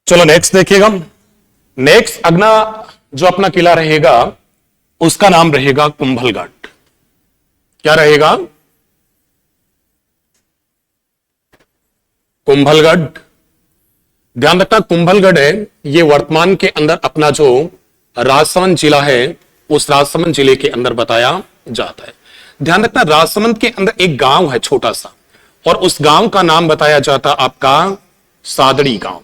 चलो नेक्स्ट देखिएगा। नेक्स्ट अगला जो अपना किला रहेगा उसका नाम रहेगा कुंभलगढ़। क्या रहेगा? कुंभलगढ़। ध्यान रखना कुंभलगढ़ है ये वर्तमान के अंदर अपना जो राजसमंद जिला है उस राजसमंद जिले के अंदर बताया जाता है। ध्यान रखना राजसमंद के अंदर एक गांव है छोटा सा और उस गांव का नाम बताया जाता आपका सादड़ी गांव।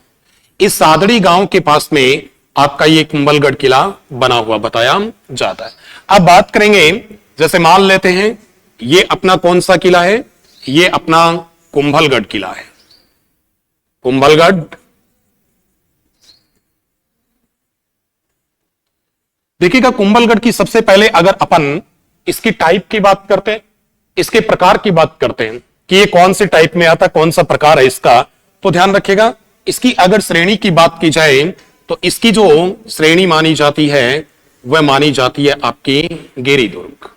इस सादड़ी गांव के पास में आपका ये कुंभलगढ़ किला बना हुआ बताया जाता है। अब बात करेंगे, जैसे मान लेते हैं ये अपना कौन सा किला है, ये अपना कुंभलगढ़ किला है। कुंभलगढ़। देखिएगा कुंभलगढ़ की सबसे पहले अगर अपन इसकी टाइप की बात करते हैं, इसके प्रकार की बात करते हैं कि ये कौन से टाइप में आता, कौन सा प्रकार है इसका, तो ध्यान रखिएगा इसकी अगर श्रेणी की बात की जाए तो इसकी जो श्रेणी मानी जाती है वह मानी जाती है आपकी गिरिदुर्ग।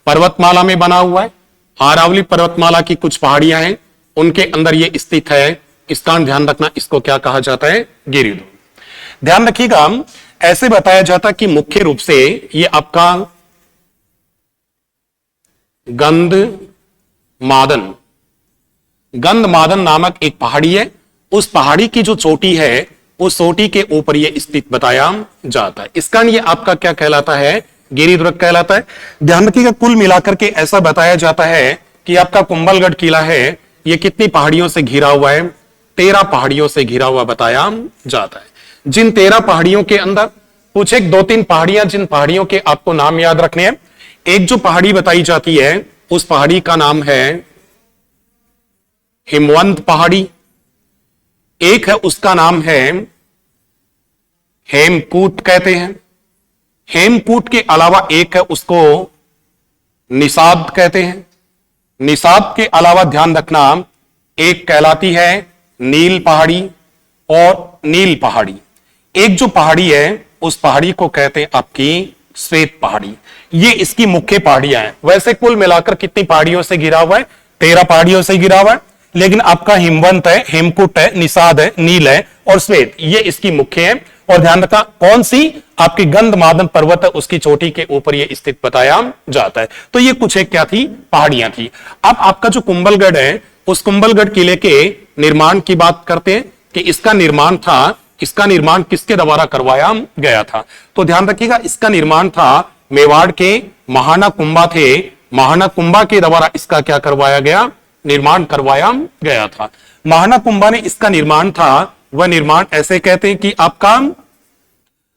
पर्वतमाला में बना हुआ है। अरावली पर्वतमाला की कुछ पहाड़ियां हैं उनके अंदर ये स्थित है। इसका ध्यान रखना, इसको क्या कहा जाता है? गिरिदुर्ग। ध्यान रखिएगा ऐसे बताया जाता कि मुख्य रूप से ये आपका गंधमादन नामक एक पहाड़ी है। उस पहाड़ी की जो चोटी है उस चोटी के ऊपर यह स्थित बताया जाता है। इस कारण ये आपका क्या कहलाता है? गिरिदुर्ग कहलाता है। ध्यान रखिएगा कुल मिलाकर के ऐसा बताया जाता है कि आपका कुंभलगढ़ किला है ये कितनी पहाड़ियों से घिरा हुआ है? 13 पहाड़ियों से घिरा हुआ बताया जाता है। जिन 13 पहाड़ियों के अंदर कुछ एक 2-3 पहाड़ियां, जिन पहाड़ियों के आपको नाम याद रखने हैं। एक जो पहाड़ी बताई जाती है उस पहाड़ी का नाम है हिमवंत पहाड़ी। एक है उसका नाम है हेमकूट कहते हैं। हेमकूट के अलावा एक है उसको निषाद कहते हैं। निषाद के अलावा ध्यान रखना एक कहलाती है नील पहाड़ी और नील पहाड़ी। एक जो पहाड़ी है उस पहाड़ी को कहते हैं आपकी श्वेत पहाड़ी। ये इसकी मुख्य पहाड़ियां हैं। वैसे कुल मिलाकर कितनी पहाड़ियों से घिरा हुआ है? 13 पहाड़ियों से घिरा हुआ है। लेकिन आपका हिमवंत है, हेमकूट है, निषाद है, नील है और श्वेत, ये इसकी मुख्य है। और ध्यान रखना कौन सी? आपकी गंधमादन पर्वत है उसकी चोटी के ऊपर ये स्थित बताया जाता है। तो ये कुछ एक क्या थी? पहाड़ियां थी। अब आपका जो कुंभलगढ़ है उस कुंभलगढ़ किले के निर्माण की बात करते हैं कि इसका निर्माण था, इसका निर्माण किसके द्वारा करवाया गया था? तो ध्यान रखिएगा इसका निर्माण था मेवाड़ के महाना कुंभा थे। महाना कुंभा के द्वारा इसका क्या करवाया गया? निर्माण करवाया गया था। महाना कुंभा ने इसका निर्माण था, वह निर्माण ऐसे कहते हैं कि आपका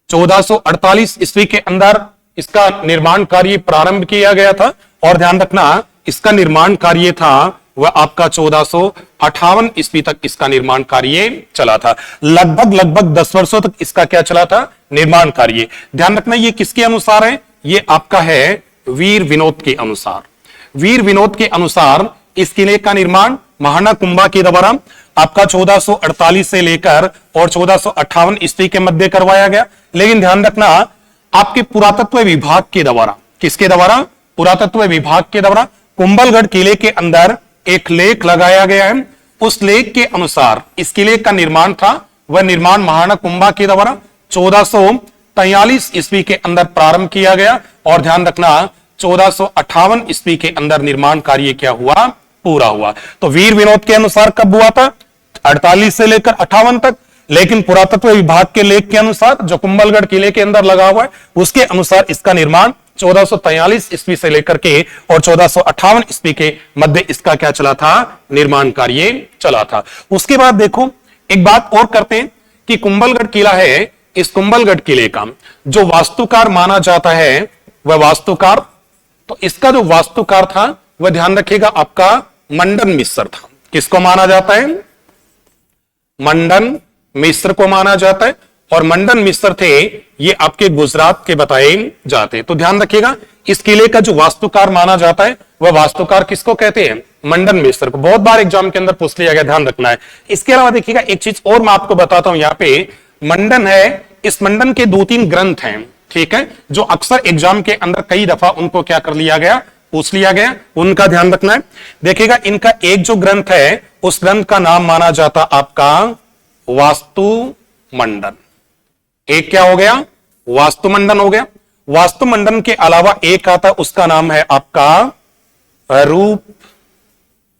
1448 ईस्वी के अंदर इसका निर्माण कार्य प्रारंभ किया गया था। और ध्यान रखना इसका निर्माण कार्य था वह आपका 1458 ईस्वी तक इसका निर्माण कार्य चला था। लगभग 10 वर्षों तक इसका क्या चला था? निर्माण कार्य। ध्यान रखना ये किसके अनुसार है? ये आपका है वीर विनोद के अनुसार। वीर विनोद के अनुसार इस किले का निर्माण महाना कुंभा के द्वारा आपका 1448 से लेकर और 1458 ईस्वी के मध्य करवाया गया। लेकिन ध्यान रखना आपके पुरातत्व विभाग के द्वारा, किसके द्वारा? पुरातत्व विभाग के द्वारा कुंभलगढ़ किले के अंदर एक लेख लगाया गया है। उस लेख के अनुसार इस किले का निर्माण था, वह निर्माण महाना कुंभा के द्वारा 1443 ईस्वी के अंदर प्रारंभ किया गया। और ध्यान रखना 1458 ईस्वी के अंदर निर्माण कार्य क्या हुआ? पूरा हुआ। तो वीर विनोद के अनुसार कब हुआ था? 48 से लेकर 58 तक। लेकिन पुरातत्व विभाग के लेख के अनुसार जो कुंभलगढ़ किले के अंदर लगा हुआ है उसके अनुसार इसका निर्माण 1443 ईस्वी से लेकर के और 1458 ईस्वी के मध्य इसका क्या चला था? निर्माण कार्य चला था। उसके बाद देखो एक बात और करते हैं कि कुंभलगढ़ किला है, इस कुंभलगढ़ किले का जो वास्तुकार माना जाता है वह वास्तुकार, तो इसका जो वास्तुकार था वह ध्यान रखिएगा आपका मंडन मिश्र था। किसको माना जाता है? मंडन मिश्र को माना जाता है। और मंडन मिश्र थे ये आपके गुजरात के बताए जाते हैं। तो ध्यान रखिएगा इस किले का जो वास्तुकार माना जाता है वह वास्तुकार किसको कहते हैं? मंडन मिश्र को। बहुत बार एग्जाम के अंदर पूछ लिया गया, ध्यान रखना है। इसके अलावा देखिएगा एक चीज और मैं आपको बताता हूं। यहाँ पे मंडन है, इस मंडन के 2-3 ग्रंथ हैं, ठीक है, जो अक्सर एग्जाम के अंदर कई दफा उनको क्या कर लिया गया? पूछ लिया गया। उनका ध्यान रखना है। देखिएगा इनका एक जो ग्रंथ है उस ग्रंथ का नाम माना जाता आपका वास्तु मंडन। एक क्या हो गया? वास्तुमंडन हो गया। वास्तुमंडन के अलावा एक आता है, उसका नाम है आपका रूप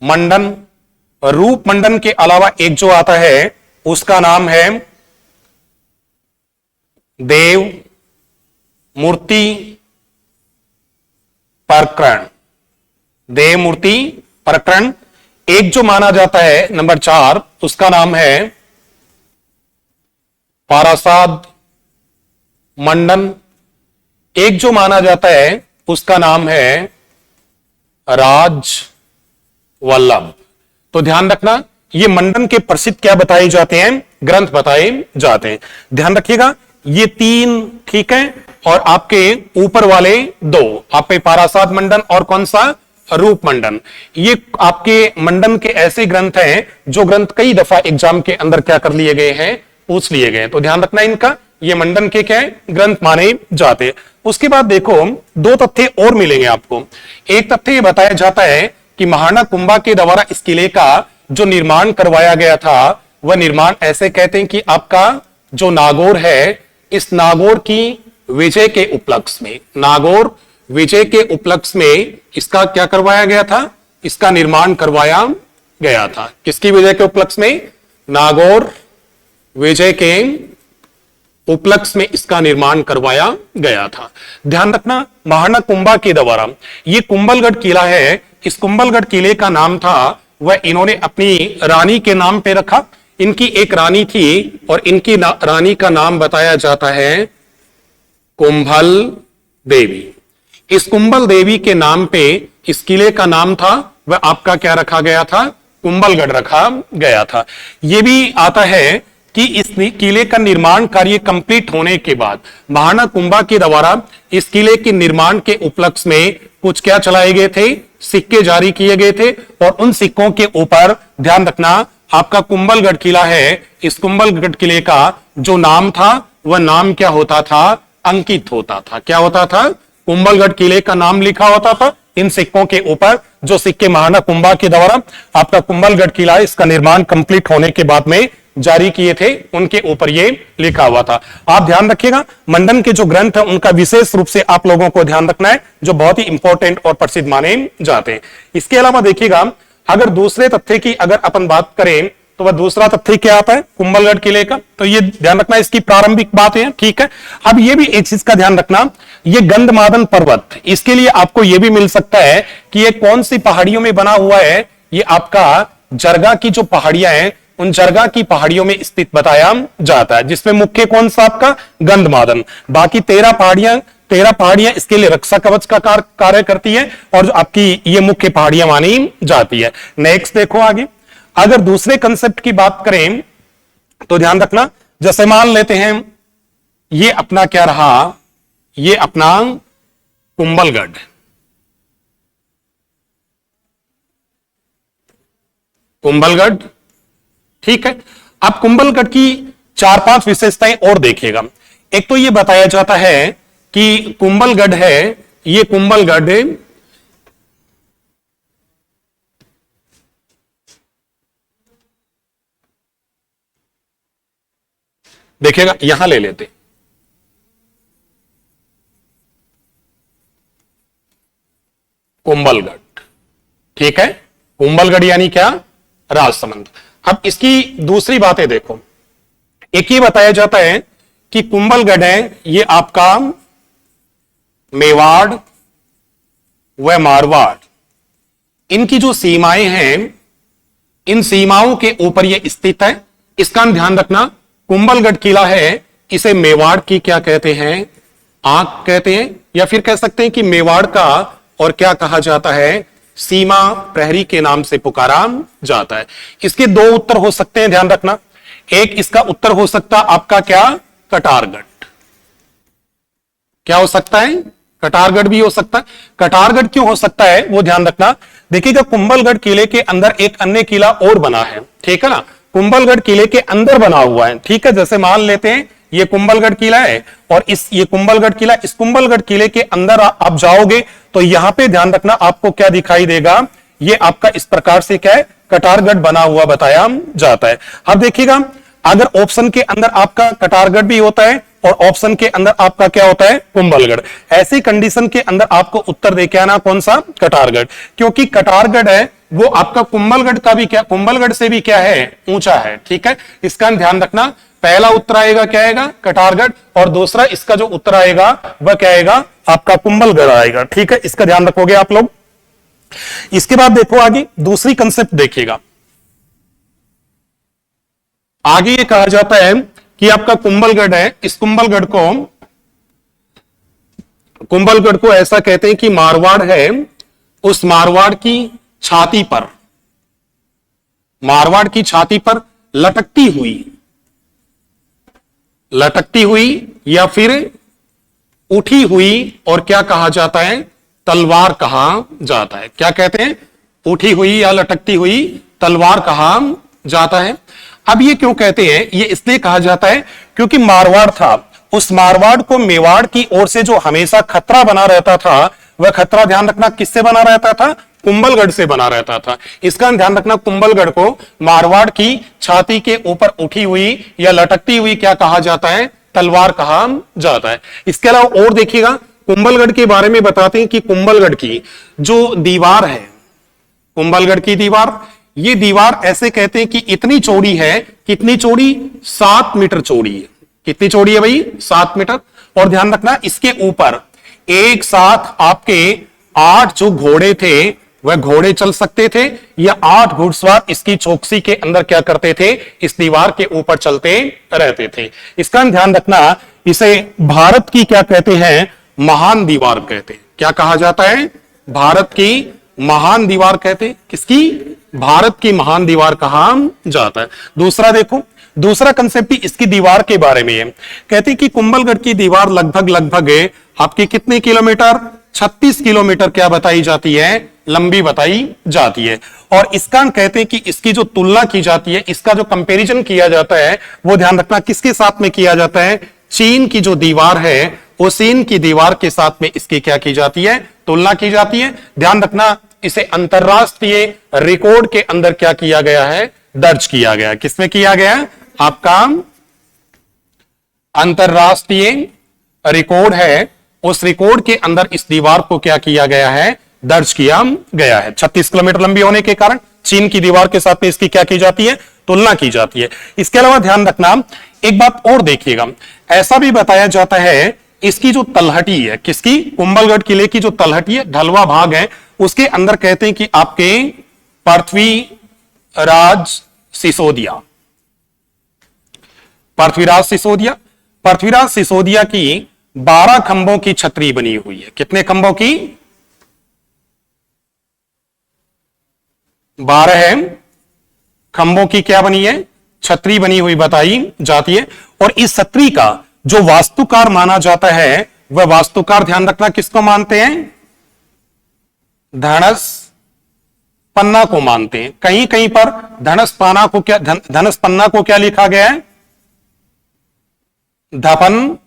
मंडन। रूप मंडन के अलावा एक जो आता है उसका नाम है देव मूर्ति प्रकरण। देव मूर्ति प्रकरण। एक जो माना जाता है नंबर 4, उसका नाम है पारासाद मंडन। एक जो माना जाता है उसका नाम है राज वल्लभ। तो ध्यान रखना, ये मंडन के प्रसिद्ध क्या बताए जाते हैं? ग्रंथ बताए जाते हैं। ध्यान रखिएगा, ये 3 ठीक है, और आपके ऊपर वाले 2 आपके पारासाद मंडन और कौन सा? रूप मंडन। ये आपके मंडन के ऐसे ग्रंथ हैं जो ग्रंथ कई दफा एग्जाम के अंदर क्या कर लिए गए हैं? पूछ लिए गए। तो ध्यान रखना इनका, ये मंडन के क्या है? ग्रंथ माने जाते हैं। उसके बाद देखो 2 तथ्य और मिलेंगे आपको। एक तथ्य ये बताया जाता है कि महाराणा कुंभा के द्वारा इस किले का जो निर्माण करवाया गया था, वह निर्माण ऐसे कहते हैं कि आपका जो नागौर है, इस नागौर की विजय के उपलक्ष्य में, नागौर विजय के उपलक्ष्य में इसका क्या करवाया गया था? इसका निर्माण करवाया गया था। किसकी विजय के उपलक्ष्य में? नागौर विजय के उपलक्ष्य में इसका निर्माण करवाया गया था। ध्यान रखना, महाराणा कुंभा के द्वारा ये कुंभलगढ़ किला है, इस कुंभलगढ़ किले का नाम था, वह इन्होंने अपनी रानी के नाम पे रखा। इनकी एक रानी थी और इनकी रानी का नाम बताया जाता है कुंभल देवी। इस कुंभल देवी के नाम पे इस किले का नाम था, वह आपका क्या रखा गया था? कुंभलगढ़ रखा गया था। यह भी आता है कि इस किले का निर्माण कार्य कंप्लीट होने के बाद महाराणा कुंभा के द्वारा इस किले के निर्माण के उपलक्ष्य में कुछ क्या चलाए गए थे? सिक्के जारी किए गए थे, और उन सिक्कों के ऊपर ध्यान रखना, आपका कुंभलगढ़ किला है, इस कुंभलगढ़ किले का जो नाम था वह नाम क्या होता था? अंकित होता था। क्या होता था? कुंभलगढ़ किले का नाम लिखा होता था इन सिक्कों के ऊपर। जो सिक्के महाराणा कुंभा के द्वारा आपका कुंभलगढ़ किला इसका निर्माण कंप्लीट होने के बाद में जारी किए थे, उनके ऊपर ये लिखा हुआ था। आप ध्यान रखिएगा, मंडन के जो ग्रंथ है उनका विशेष रूप से आप लोगों को ध्यान रखना है, जो बहुत ही इंपॉर्टेंट और प्रसिद्ध माने जाते हैं। इसके अलावा देखिएगा, अगर दूसरे तथ्य की अगर अपन बात करें तो वह दूसरा तथ्य क्या आता है? कुंभलगढ़ किले का। तो ये ध्यान रखना, इसकी प्रारंभिक बात है, ठीक है। अब ये भी एक चीज का ध्यान रखना, ये गंधमादन पर्वत, इसके लिए आपको ये भी मिल सकता है कि ये कौन सी पहाड़ियों में बना हुआ है? ये आपका जरगा की जो पहाड़ियां हैं, उन जरगा की पहाड़ियों में स्थित बताया जाता है, जिसमें मुख्य कौन सा आपका? गंधमादन। बाकी 13 पहाड़ियां इसके लिए रक्षा कवच का कार्य करती है, और जो आपकी ये मुख्य पहाड़ियां मानी जाती है। नेक्स्ट देखो आगे, अगर दूसरे कंसेप्ट की बात करें तो ध्यान रखना, जैसे मान लेते हैं ये अपना क्या रहा? ये अपना कुंभलगढ़, कुंभलगढ़, ठीक है। अब कुंभलगढ़ की 4-5 विशेषताएं और देखिएगा। एक तो ये बताया जाता है कि कुंभलगढ़ है, ये कुंभलगढ़ देखिएगा, यहां ले लेते, कुंभलगढ़, ठीक है। कुंभलगढ़ यानी क्या? राजसमंद। अब इसकी दूसरी बातें देखो, एक ही बताया जाता है कि कुंभलगढ़ है, ये आपका मेवाड़ व मारवाड़, इनकी जो सीमाएं हैं, इन सीमाओं के ऊपर ये स्थित है। इसका ध्यान रखना, कुंभलगढ़ किला है, इसे मेवाड़ की क्या कहते हैं? आंख कहते हैं, या फिर कह सकते हैं कि मेवाड़ का और क्या कहा जाता है? सीमा प्रहरी के नाम से पुकारा जाता है। इसके 2 उत्तर हो सकते हैं, ध्यान रखना। एक इसका उत्तर हो सकता आपका क्या? कटारगढ़। क्या हो सकता है? कटारगढ़ भी हो सकता है। कटारगढ़ क्यों हो सकता है वो ध्यान रखना। देखिएगा, कुंभलगढ़ किले के अंदर एक अन्य किला और बना है, ठीक है ना। कुंभलगढ़ किले के अंदर बना हुआ है, ठीक है। जैसे मान लेते हैं ये कुंभलगढ़ किला है, और ये कुंभलगढ़ किला, इस कुंभलगढ़ किले के अंदर आप जाओगे तो यहां पे ध्यान रखना, आपको क्या दिखाई देगा? ये आपका इस प्रकार से क्या है? कटारगढ़ बना हुआ बताया जाता है। अब देखिएगा, अगर ऑप्शन के अंदर आपका कटारगढ़ भी होता है और ऑप्शन के अंदर आपका क्या होता है, कुंभलगढ़, ऐसी कंडीशन के अंदर आपको उत्तर देके आना कौन सा, कटारगढ़, क्योंकि कटारगढ़ है वो आपका कुंभलगढ़ का भी क्या, कुंभलगढ़ से भी क्या है, ऊंचा है। ठीक है, इसका ध्यान रखना। पहला उत्तर आएगा क्या आएगा, कटारगढ़, और दूसरा इसका जो उत्तर आएगा वह क्या आएगा, आपका कुंभलगढ़ आएगा। ठीक है, इसका ध्यान रखोगे आप लोग। इसके बाद देखो आगे दूसरी कंसेप्ट देखिएगा। आगे ये कहा जाता है कि आपका कुंभलगढ़ है, इस कुंभलगढ़ को ऐसा कहते हैं कि मारवाड़ है, उस मारवाड़ की छाती पर, मारवाड़ की छाती पर लटकती हुई या फिर उठी हुई, और क्या कहा जाता है, तलवार कहा जाता है। क्या कहते हैं, उठी हुई या लटकती हुई तलवार कहा जाता है। अब ये क्यों कहते हैं, ये इसलिए कहा जाता है क्योंकि मारवाड़ था, उस मारवाड़ को मेवाड़ की ओर से जो हमेशा खतरा बना रहता था, वह खतरा ध्यान रखना किससे बना रहता था, कुंभलगढ़ से बना रहता था। इसका ध्यान रखना, कुंभलगढ़ को मारवाड़ की छाती के ऊपर उठी हुई या लटकती हुई क्या कहा जाता है, तलवार कहा जाता है। इसके अलावा और देखिएगा, कुंभलगढ़ के बारे में बताते हैं कि कुंभलगढ़ की जो दीवार है, कुंभलगढ़ की दीवार, ये दीवार ऐसे कहते हैं कि इतनी चौड़ी है, कितनी चौड़ी, 7 मीटर चौड़ी है। कितनी चौड़ी है भाई, 7 मीटर। और ध्यान रखना, इसके ऊपर एक साथ आपके 8 जो घोड़े थे वह घोड़े चल सकते थे, या 8 घुड़सवार इसकी चौकसी के अंदर क्या करते थे, इस दीवार के ऊपर चलते रहते थे। इसका ध्यान रखना, इसे भारत की क्या कहते हैं, महान दीवार कहते हैं। क्या कहा जाता है, भारत की महान दीवार कहते हैं। किसकी, भारत की महान दीवार कहा जाता है। दूसरा देखो, दूसरा कंसेप्ट भी इसकी दीवार के बारे में है। कहते हैं कि कुंभलगढ़ की दीवार लगभग आपकी कितने किलोमीटर, 36 किलोमीटर क्या बताई जाती है, लंबी बताई जाती है। और इसका कहते हैं कि इसकी जो तुलना की जाती है, इसका जो कंपैरिजन किया जाता है, वो ध्यान रखना किसके साथ में किया जाता है, चीन की जो दीवार है, वो चीन की दीवार के साथ में इसकी क्या की जाती है, तुलना की जाती है। ध्यान रखना, इसे अंतरराष्ट्रीय रिकॉर्ड के अंदर क्या किया गया है, दर्ज किया गया है। किसमें किया गया है, आपका अंतरराष्ट्रीय रिकॉर्ड है, उस रिकॉर्ड के अंदर इस दीवार को क्या किया गया है, दर्ज किया गया है। 36 किलोमीटर लंबी होने के कारण चीन की दीवार के साथ में इसकी क्या की जाती है, तुलना की जाती है। इसके अलावा ध्यान रखना, एक बात और देखिएगा, ऐसा भी बताया जाता है इसकी जो तलहटी है, किसकी, कुंभलगढ़ किले की जो तलहटी है, ढलवा भाग है, उसके अंदर कहते हैं कि आपके पृथ्वीराज सिसोदिया, पृथ्वीराज सिसोदिया की 12 खंभों की छतरी बनी हुई है। कितने खंभों की, 12 खंभों की क्या बनी है, छतरी बनी हुई बताई जाती है। और इस छतरी का जो वास्तुकार माना जाता है, वह वास्तुकार ध्यान रखना किसको मानते हैं, धनस पन्ना को मानते हैं। कहीं कहीं पर धनस पन्ना को क्या लिखा गया है, धपन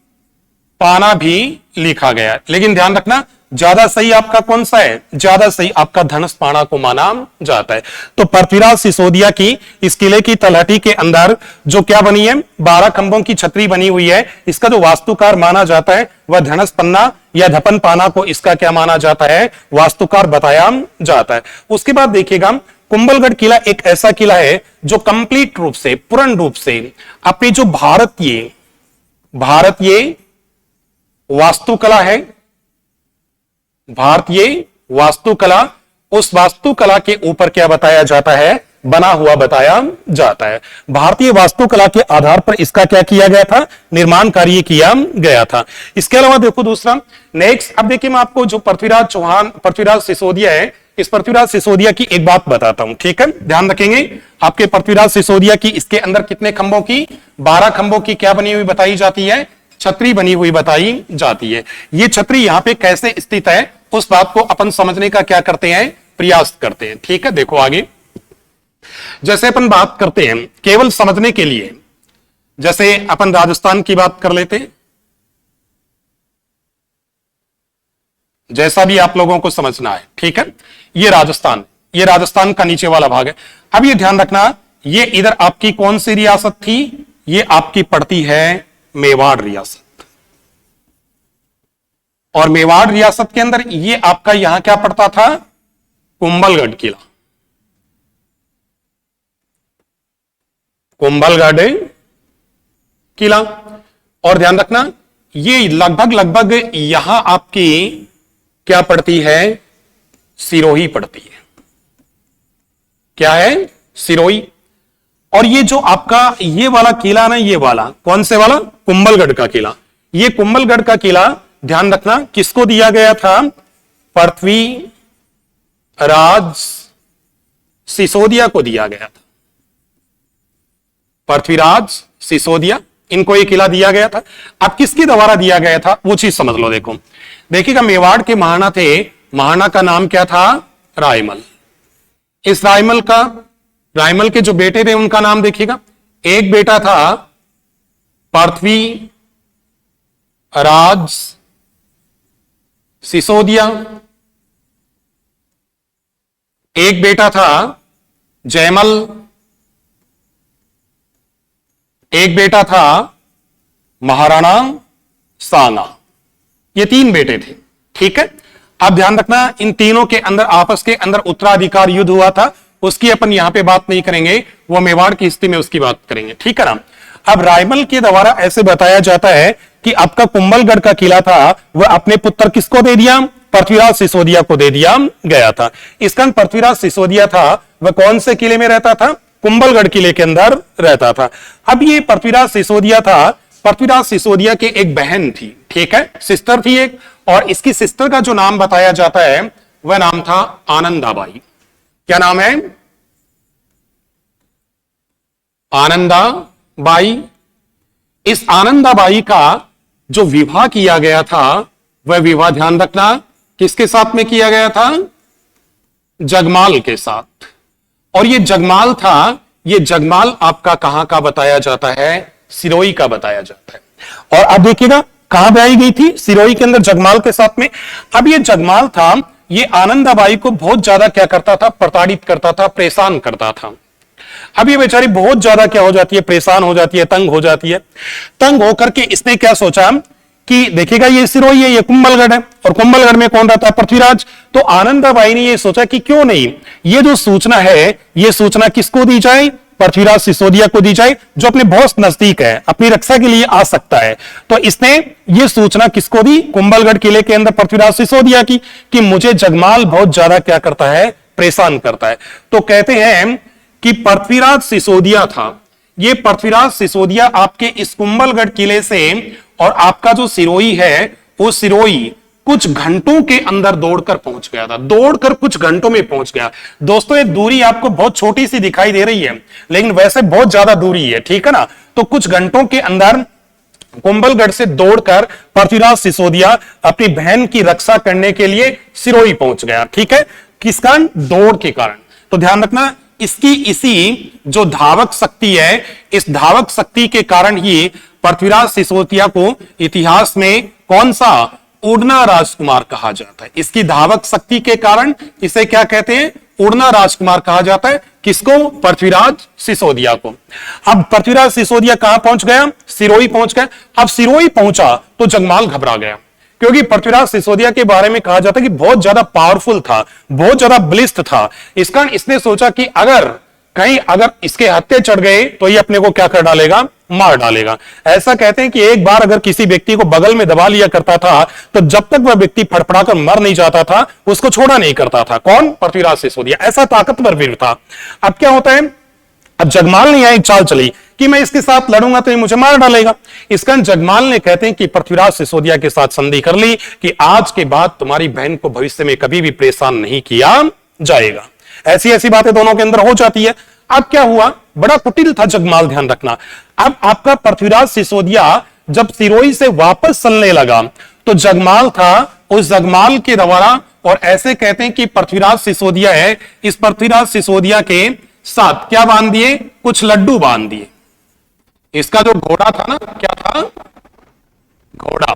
पाना भी लिखा गया है। लेकिन ध्यान रखना, ज्यादा सही आपका कौन सा है, ज्यादा सही आपका धनस पाना को माना जाता है। तो पृथ्वीराज सिसोदिया की इस किले की तलहटी के अंदर जो क्या बनी है, 12 खंभों की छतरी बनी हुई है। इसका जो वास्तुकार माना जाता है वह धनस पन्ना या धपन पाना को इसका क्या माना जाता है, वास्तुकार बताया जाता है। उसके बाद देखिएगा, कुंभलगढ़ किला एक ऐसा किला है जो कंप्लीट रूप से, पूर्ण रूप से अपनी जो भारतीय वास्तुकला है, भारतीय वास्तुकला, उस वास्तुकला के ऊपर क्या बताया जाता है, बना हुआ बताया जाता है। भारतीय वास्तुकला के आधार पर इसका क्या किया गया था, निर्माण कार्य किया गया था। इसके अलावा देखो दूसरा, नेक्स्ट अब देखिए, मैं आपको जो पृथ्वीराज सिसोदिया है, इस पृथ्वीराज सिसोदिया की एक बात बताता हूं। ठीक है, ध्यान रखेंगे, आपके पृथ्वीराज सिसोदिया की इसके अंदर कितने खंभों की, 12 खंभों की क्या बनी हुई बताई जाती है, छतरी बनी हुई बताई जाती है। ये छतरी यहां पे कैसे स्थित है, उस बात को अपन समझने का क्या करते हैं, प्रयास करते हैं। ठीक है, देखो आगे, जैसे अपन बात करते हैं केवल समझने के लिए, जैसे अपन राजस्थान की बात कर लेते हैं, जैसा भी आप लोगों को समझना है। ठीक है, ये राजस्थान का नीचे वाला भाग है। अब ये ध्यान रखना, ये इधर आपकी कौन सी रियासत थी, ये आपकी पड़ती है मेवाड़ रियासत। और मेवाड़ रियासत के अंदर ये आपका यहां क्या पड़ता था, कुंभलगढ़ किला। कुंभलगढ़ किला। और ध्यान रखना ये लगभग यहां आपकी क्या पड़ती है, सिरोही पड़ती है। क्या है, सिरोही। और ये जो आपका ये वाला किला ना, ये वाला कौन से वाला, कुंभलगढ़ का किला। ये कुंभलगढ़ का किला ध्यान रखना किसको दिया गया था, पृथ्वीराज सिसोदिया को दिया गया था। पृथ्वीराज सिसोदिया, इनको ये किला दिया गया था। अब किसके द्वारा दिया गया था वो चीज समझ लो। देखो देखिएगा, मेवाड़ के महाराणा थे, महाराणा का नाम क्या था, रायमल। इस रायमल के जो बेटे थे उनका नाम देखिएगा, एक बेटा था पृथ्वीराज सिसोदिया, एक बेटा था जयमल, एक बेटा था महाराणा सांगा। ये तीन बेटे थे, ठीक है। अब ध्यान रखना इन तीनों के अंदर आपस के अंदर उत्तराधिकार युद्ध हुआ था, उसकी अपन यहां पे बात नहीं करेंगे, वो मेवाड़ की स्थिति में उसकी बात करेंगे, ठीक है ना। अब रायमल के द्वारा ऐसे बताया जाता है कि आपका कुंभलगढ़ का किला था वह अपने पुत्र किसको दे दिया, पृथ्वीराज सिसोदिया को दे दिया गया था। इस कारण पृथ्वीराज सिसोदिया था वह कौन से किले में रहता था, कुंभलगढ़ किले के अंदर रहता था। अब ये पृथ्वीराज सिसोदिया था, पृथ्वीराज सिसोदिया की एक बहन थी, ठीक है, सिस्टर थी एक, और इसकी सिस्टर का जो नाम बताया जाता है वह नाम था आनंदाबाई। क्या नाम है, आनंदाबाई। इस आनंदाबाई का जो विवाह किया गया था वह विवाह ध्यान रखना किसके साथ में किया गया था, जगमाल के साथ। और ये जगमाल था, ये जगमाल आपका कहां का बताया जाता है, सिरोही का बताया जाता है। और अब देखिएगा कहां ब्याई गई थी, सिरोही के अंदर जगमाल के साथ में। अब ये जगमाल था, ये आनंदाबाई को बहुत ज्यादा क्या करता था, प्रताड़ित करता था, परेशान करता था। अब ये बेचारी बहुत ज्यादा क्या हो जाती है, परेशान हो जाती है, तंग हो जाती है। तंग होकर के इसने क्या सोचा कि देखिएगा ये सिरोही है, ये कुंभलगढ़ है, और कुंभलगढ़ में कौन रहता है, पृथ्वीराज। तो आनंदाबाई ने ये सोचा कि क्यों नहीं ये जो सूचना है, ये सूचना किसको दी जाए, पृथ्वीराज सिसोदिया को दी जाए, जो अपने बहुत नजदीक है, अपनी रक्षा के लिए आ सकता है। तो इसने ये सूचना किसको दी, कुंभलगढ़ किले के अंदर पृथ्वीराज सिसोदिया की, कि मुझे जगमाल बहुत ज्यादा क्या करता है, परेशान करता है। तो कहते हैं कि पृथ्वीराज सिसोदिया था, ये पृथ्वीराज सिसोदिया आपके इस कुंभलगढ़ किले से और आपका जो सिरोही है वो सिरोही कुछ घंटों के अंदर दौड़कर पहुंच गया था, दौड़कर कुछ घंटों में पहुंच गया। दोस्तों ये दूरी आपको बहुत छोटी सी दिखाई दे रही है, लेकिन वैसे बहुत ज्यादा दूरी है, ठीक है ना। तो कुछ घंटों के अंदर कुंभलगढ़ से दौड़कर पृथ्वीराज सिसोदिया अपनी बहन की रक्षा करने के लिए सिरोही पहुंच गया, ठीक है। किस कारण, दौड़ के कारण। तो ध्यान रखना इसकी इसी जो धावक शक्ति है, इस धावक शक्ति के कारण ही पृथ्वीराज सिसोदिया को इतिहास में कौन सा, उड़ना राजकुमार कहा जाता है। इसकी धावक शक्ति के कारण इसे क्या कहते हैं, उड़ना राजकुमार कहा जाता है। किसको, पृथ्वीराज सिसोदिया को। अब पृथ्वीराज सिसोदिया कहां पहुंच गया, सिरोही पहुंच गया। अब सिरोही पहुंचा तो जगमाल घबरा गया, क्योंकि पृथ्वीराज सिसोदिया के बारे में कहा जाता है कि बहुत ज्यादा पावरफुल था, बहुत ज्यादा बलिष्ठ था। इस कारण इसने सोचा कि अगर इसके हत्थे चढ़ गए तो ये अपने को क्या कर डालेगा, मार डालेगा। ऐसा कहते हैं कि एक बार अगर किसी व्यक्ति को बगल में दबा लिया करता था तो जब तक वह व्यक्ति फड़फड़ाकर मर नहीं जाता था उसको छोड़ा नहीं करता था। कौन, पृथ्वीराज सिसोदिया, ऐसा ताकतवर वीर था। अब क्या होता है, अब जगमाल ने यह एक चाल चली कि मैं इसके साथ लड़ूंगा तो ये मुझे मार डालेगा। इस कारण जगमाल ने कहते हैं कि पृथ्वीराज सिसोदिया के साथ संधि कर ली कि आज के बाद तुम्हारी बहन को भविष्य में कभी भी परेशान नहीं किया जाएगा। ऐसी ऐसी बातें दोनों के अंदर हो जाती है। अब क्या हुआ, बड़ा कुटिल था जगमाल, ध्यान रखना। अब आपका पृथ्वीराज सिसोदिया जब सिरोही से वापस चलने लगा तो जगमाल था, उस जगमाल के द्वारा, और ऐसे कहते हैं कि पृथ्वीराज सिसोदिया है, इस पृथ्वीराज सिसोदिया के साथ क्या बांध दिए, कुछ लड्डू बांध दिए। इसका जो घोड़ा था ना, क्या था, घोड़ा,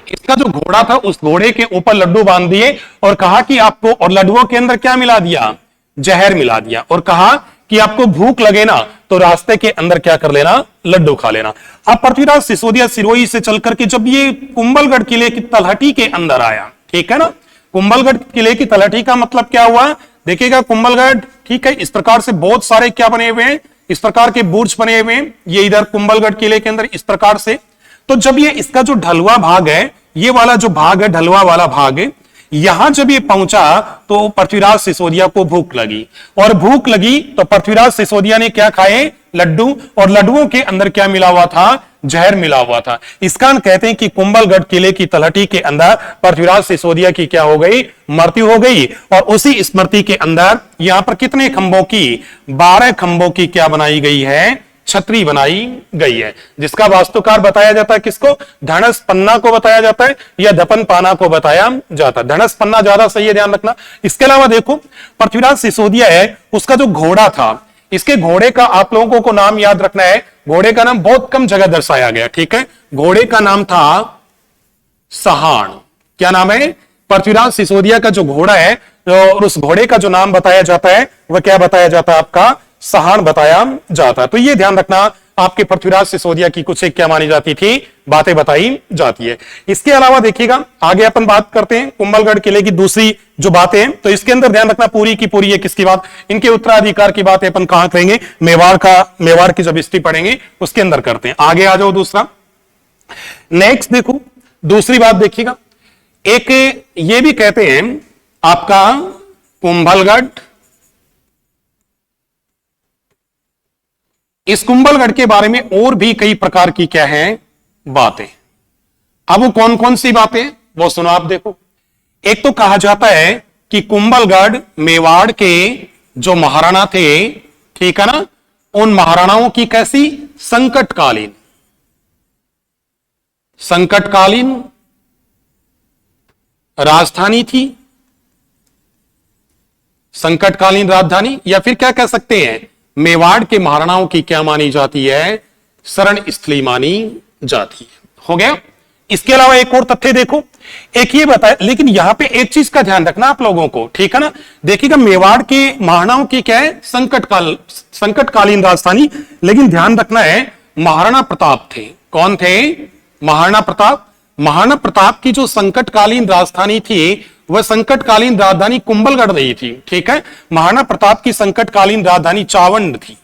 इसका जो घोड़ा था उस घोड़े के ऊपर लड्डू बांध दिए और कहा कि आपको, और लड्डुओं के अंदर क्या मिला दिया, जहर मिला दिया, और कहा कि आपको भूख लगे ना तो रास्ते के अंदर क्या कर लेना, लड्डू खा लेना। अब पृथ्वीराज सिसोदिया सिरोही से चल करके जब ये कुंभलगढ़ किले की तलहटी के अंदर आया, ठीक है ना, कुंभलगढ़ किले की तलहटी का मतलब क्या हुआ, देखिएगा कुंभलगढ़, ठीक है, इस प्रकार से बहुत सारे क्या बने हुए हैं, इस प्रकार के बुर्ज बने हुए हैं, ये इधर कुंभलगढ़ किले के अंदर इस प्रकार से। तो जब ये इसका जो ढलुआ भाग है, ये वाला जो भाग है, ढलुआ वाला भाग है, यहां जब ये पहुंचा तो पृथ्वीराज सिसोदिया को भूख लगी, और भूख लगी तो पृथ्वीराज सिसोदिया ने क्या खाए, लड्डू, और लड्डुओं के अंदर क्या मिला हुआ था, जहर मिला हुआ था। इस कारण कहते हैं कि कुंभलगढ़ किले की तलहटी के अंदर पृथ्वीराज सिसोदिया की क्या हो गई, मृत्यु हो गई। और उसी स्मृति के अंदर यहां पर कितने खंभों की, 12 खंभों की क्या बनाई गई है, छतरी बनाई गई है, जिसका वास्तुकार बताया जाता है किसको, धनस पन्ना को बताया जाता है या धपन पाना को बताया जाता है। धनस पन्ना ज्यादा सही है, ध्यान रखना। इसके अलावा देखो पृथ्वीराज सिसोदिया है, उसका जो घोड़ा था, इसके घोड़े का आप लोगों को नाम याद रखना है, घोड़े का नाम बहुत कम जगह दर्शाया गया, ठीक है, घोड़े का नाम था सहाण। क्या नाम है, पृथ्वीराज सिसोदिया का जो घोड़ा है, और उस घोड़े का जो नाम बताया जाता है वह क्या बताया जाता है, आपका सहाण बताया जाता है। तो ये ध्यान रखना, आपके पृथ्वीराज सिसोदिया की कुछ एक क्या मानी जाती थी, बातें बताई जाती है। इसके अलावा देखिएगा आगे अपन बात करते हैं कुंभलगढ़ किले की दूसरी जो बातें हैं, तो इसके अंदर ध्यान रखना पूरी की पूरी है किसकी बात, इनके उत्तराधिकार की बातें अपन कहां करेंगे, मेवाड़ की जब हिस्ट्री पढ़ेंगे उसके अंदर करते हैं। आगे आ जाओ दूसरा, नेक्स्ट देखो दूसरी बात देखिएगा, एक ये भी कहते हैं आपका कुंभलगढ़, इस कुंभलगढ़ के बारे में और भी कई प्रकार की क्या है बातें। अब वो कौन कौन सी बातें वो सुनो आप देखो। एक तो कहा जाता है कि कुंभलगढ़ मेवाड़ के जो महाराणा थे, ठीक है ना, उन महाराणाओं की कैसी संकटकालीन राजधानी थी, संकटकालीन राजधानी, या फिर क्या कह सकते हैं, मेवाड़ के महाराणाओं की क्या मानी जाती है, शरण स्थली मानी जाती है। हो गया। इसके अलावा एक और तथ्य देखो, एक ये बताया, लेकिन यहां पे एक चीज का ध्यान रखना आप लोगों को, ठीक है ना, देखिएगा मेवाड़ के महाराणाओं की क्या है, संकटकालीन राजधानी, लेकिन ध्यान रखना है महाराणा प्रताप थे। कौन थे, महाराणा प्रताप। महाराणा प्रताप की जो संकटकालीन राजधानी थी वह संकटकालीन राजधानी कुंभलगढ़ नहीं थी, ठीक है, महाराणा प्रताप की संकटकालीन राजधानी चावंड थी।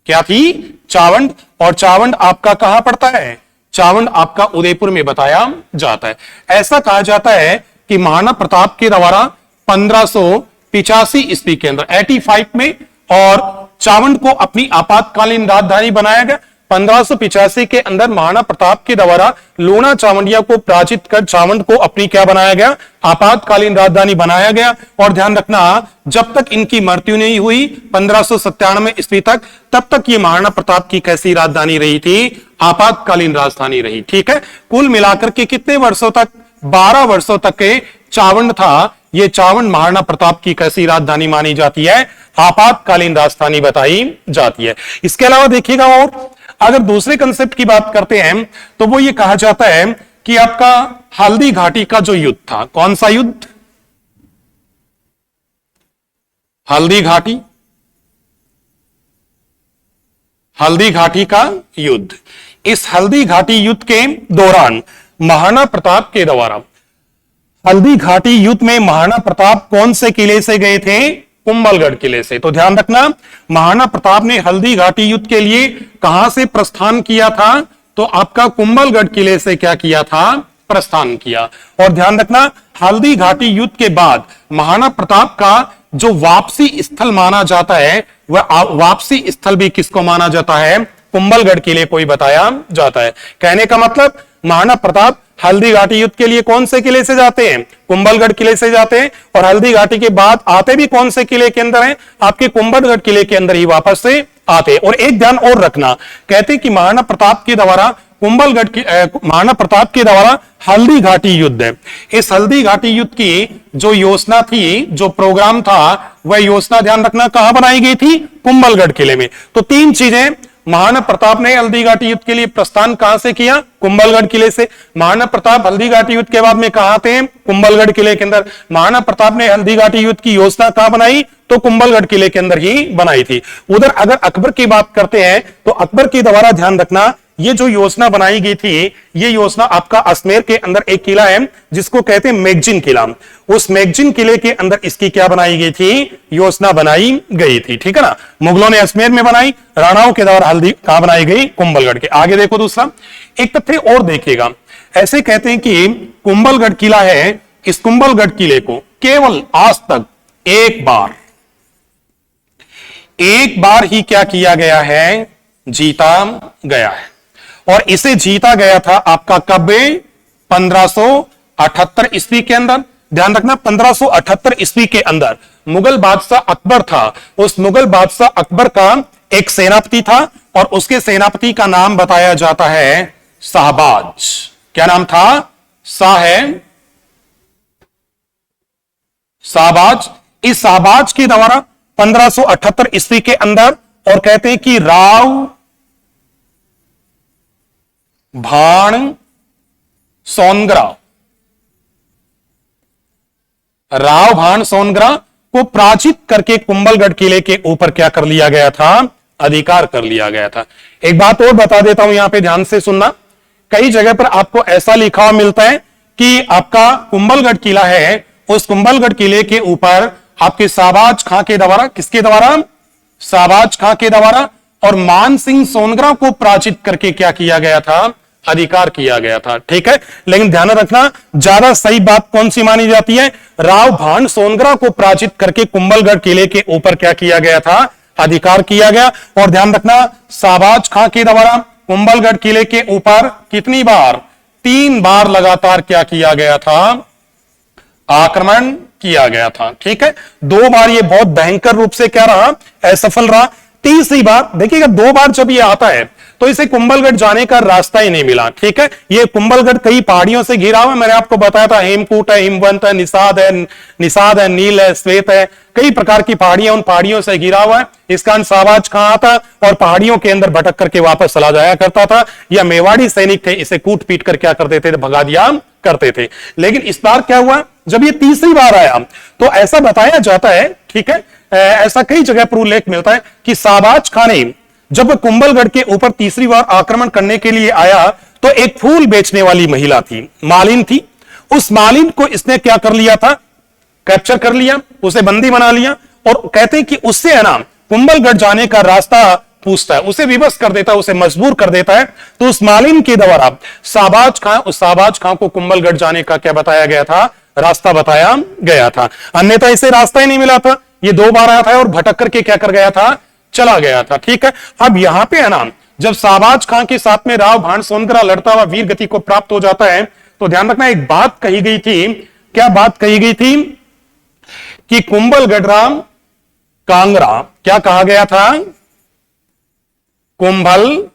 क्या थी, चावंड। और चावंड आपका कहां पड़ता है, चावंड आपका उदयपुर में बताया जाता है। ऐसा कहा जाता है कि महाराणा प्रताप के द्वारा 1585 ईस्वी के अंदर 85 में, और चावंड को अपनी आपातकालीन राजधानी बनाया गया। 1585 के अंदर महाराणा प्रताप के द्वारा लूणा चावंडिया को पराजित कर चावंड को अपनी क्या बनाया गया, आपातकालीन राजधानी बनाया गया। और ध्यान रखना जब तक इनकी मृत्यु नहीं हुई 1597 ईस्वी तक, तब तक ये महाराणा प्रताप की कैसी राजधानी रही थी, आपातकालीन राजधानी रही, ठीक है। कुल मिलाकर के कितने वर्षों तक, 12 वर्षों तक के चावंड था, ये चावंड महाराणा प्रताप की कैसी राजधानी मानी जाती है, आपातकालीन राजधानी बताई जाती है। इसके अलावा देखिएगा, और अगर दूसरे कंसेप्ट की बात करते हैं तो वो ये कहा जाता है कि आपका हल्दी घाटी का जो युद्ध था, कौन सा युद्ध, हल्दी घाटी का युद्ध। इस हल्दी घाटी युद्ध के दौरान महाराणा प्रताप के द्वारा, हल्दी घाटी युद्ध में महाराणा प्रताप कौन से किले से गए थे, कुंभलगढ़ किले से। तो ध्यान रखना महाराणा प्रताप ने हल्दी घाटी युद्ध के लिए कहां से प्रस्थान किया था, तो आपका कुंभलगढ़ किले से क्या किया था, प्रस्थान किया। और ध्यान रखना हल्दी घाटी युद्ध के बाद महाराणा प्रताप का जो वापसी स्थल माना जाता है, वह वापसी स्थल भी किसको माना जाता है, कुंभलगढ़ किले को ही बताया जाता है। कहने का मतलब महाराणा प्रताप हल्दी घाटी युद्ध के लिए कौन से किले से जाते हैं, कुंभलगढ़ किले से जाते हैं, और हल्दी घाटी के बाद आते भी कौन से किले के अंदर हैं, आपके कुंभलगढ़ किले के अंदर ही वापस से आते हैं। और एक ध्यान और रखना, कहते हैं कि महाराणा प्रताप के द्वारा महाराणा प्रताप के द्वारा हल्दी घाटी युद्ध है। इस हल्दी घाटी युद्ध की जो योजना थी, जो प्रोग्राम था, वह योजना ध्यान रखना कहां बनाई गई थी, कुंभलगढ़ किले में। तो तीन चीजें, महाराणा प्रताप ने हल्दी घाटी युद्ध के लिए प्रस्थान कहां से किया? कुंभलगढ़ किले से। महाराणा प्रताप हल्दी घाटी युद्ध के बाद में कहां थे? कुंभलगढ़ किले के अंदर। महाराणा प्रताप ने हल्दी घाटी युद्ध की योजना कहां बनाई? तो कुंभलगढ़ किले के अंदर ही बनाई थी। उधर अगर अकबर की बात करते हैं तो अकबर के द्वारा ध्यान रखना, ये जो योजना बनाई गई थी, ये योजना आपका अजमेर के अंदर एक किला है जिसको कहते हैं मैगजीन किला। उस मैगजीन किले के अंदर इसकी क्या बनाई गई थी? योजना बनाई गई थी। ठीक है ना। मुगलों ने अजमेर में बनाई, राणाओं के द्वारा हल्दी कहां बनाई गई? कुंभलगढ़ के। आगे देखो दूसरा एक तथ्य और देखिएगा। ऐसे कहते हैं कि कुंभलगढ़ किला है, इस कुंभलगढ़ किले को केवल आज तक एक बार ही क्या किया गया है? जीता गया है। और इसे जीता गया था आपका कब? 1578 ईस्वी के अंदर। ध्यान रखना 1578 ईस्वी के अंदर मुगल बादशाह अकबर था। उस मुगल बादशाह अकबर का एक सेनापति था और उसके सेनापति का नाम बताया जाता है शाहबाज। क्या नाम था? शाहबाज। इस शाहबाज के द्वारा 1578 ईस्वी के अंदर, और कहते हैं कि राव भाण सोनग्रा को पराजित करके कुंभलगढ़ किले के ऊपर क्या कर लिया गया था? अधिकार कर लिया गया था। एक बात और बता देता हूं, यहां पे ध्यान से सुनना। कई जगह पर आपको ऐसा लिखा हुआ मिलता है कि आपका कुंभलगढ़ किला है, उस कुंभलगढ़ किले के ऊपर आपके शाहबाज खां के द्वारा, किसके द्वारा? शाहबाज खां के द्वारा, और मान सिंह सोनग्रा को पराजित करके क्या किया गया था? अधिकार किया गया था। ठीक है। लेकिन ध्यान रखना, ज्यादा सही बात कौन सी मानी जाती है? राव भान सोनग्रा को पराजित करके कुंभलगढ़ किले के ऊपर क्या किया गया था? अधिकार किया गया। और ध्यान रखना, शाहबाज खां के द्वारा कुंभलगढ़ किले के ऊपर कितनी बार? 3 बार लगातार क्या किया गया था? आक्रमण किया गया था। ठीक है। 2 बार ये बहुत भयंकर रूप से क्या रहा? असफल रहा। तीसरी बार देखिएगा, 2 बार जब ये आता है तो इसे कुंभलगढ़ जाने का रास्ता ही नहीं मिला। ठीक है। ये कुंभलगढ़ कई पहाड़ियों से घिरा हुआ है। मैंने आपको बताया था हेमकूट है, हिमवंत है, निषाद है, नील है, श्वेत है, कई प्रकार की पहाड़ियां, उन पहाड़ियों से घिरा हुआ है। इस कारण शाहबाज खां आता और पहाड़ियों के अंदर भटक करके वापस चला जाया करता था, या मेवाड़ी सैनिक थे इसे कूट पीट कर क्या कर देते थे? भगा दिया करते थे। लेकिन इस बार क्या हुआ? जब ये तीसरी बार आया तो ऐसा बताया जाता है, ठीक है, ऐसा कई जगह पर उल्लेख मिलता है कि शाहबाज खां ने जब कुंभलगढ़ के ऊपर तीसरी बार आक्रमण करने के लिए आया तो एक फूल बेचने वाली महिला थी, मालिन थी। उस मालिन को इसने क्या कर लिया था? कैप्चर कर लिया, उसे बंदी बना लिया, और कहते हैं कि उससे है ना कुंभलगढ़ जाने का रास्ता पूछता है, उसे विवश कर देता है, उसे मजबूर कर देता है। तो उस मालिन के द्वारा शाहबाज खां को कुंभलगढ़ जाने का क्या बताया गया था? रास्ता बताया गया था। अन्यथा इसे रास्ता ही नहीं मिला था। ये 2 बार आया था और भटक करके क्या कर गया था? चला गया था। ठीक है। अब यहां पे है ना, जब शाहबाज खां के साथ में राव भान सोनग्रा लड़ता हुआ वीर गति को प्राप्त हो जाता है, तो ध्यान रखना एक बात कही गई थी। क्या बात कही गई थी? कि कुंभलगढ़ कांगड़ा, क्या कहा गया था? कुंभलगढ़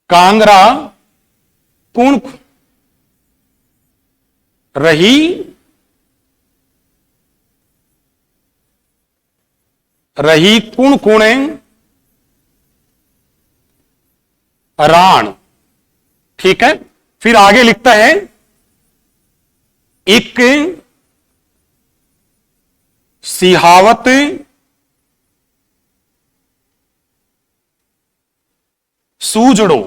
कांगड़ा कुण रही कुण कुणे राण। ठीक है। फिर आगे लिखता है एक सिहावत सूजड़ो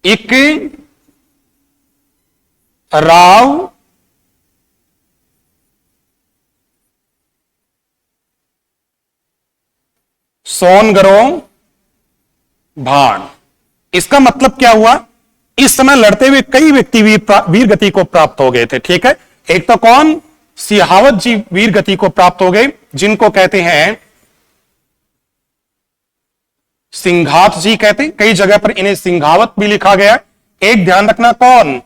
एक राव सोनग्रो भाण। इसका मतलब क्या हुआ? इस समय लड़ते हुए कई व्यक्ति वीर गति को प्राप्त हो गए थे। ठीक है। एक तो कौन? सिहावत जी वीर गति को प्राप्त हो गए, जिनको कहते हैं सिंघात जी कहते हैं। कई जगह पर इन्हें सिंघावत भी लिखा गया। एक ध्यान रखना, कौन?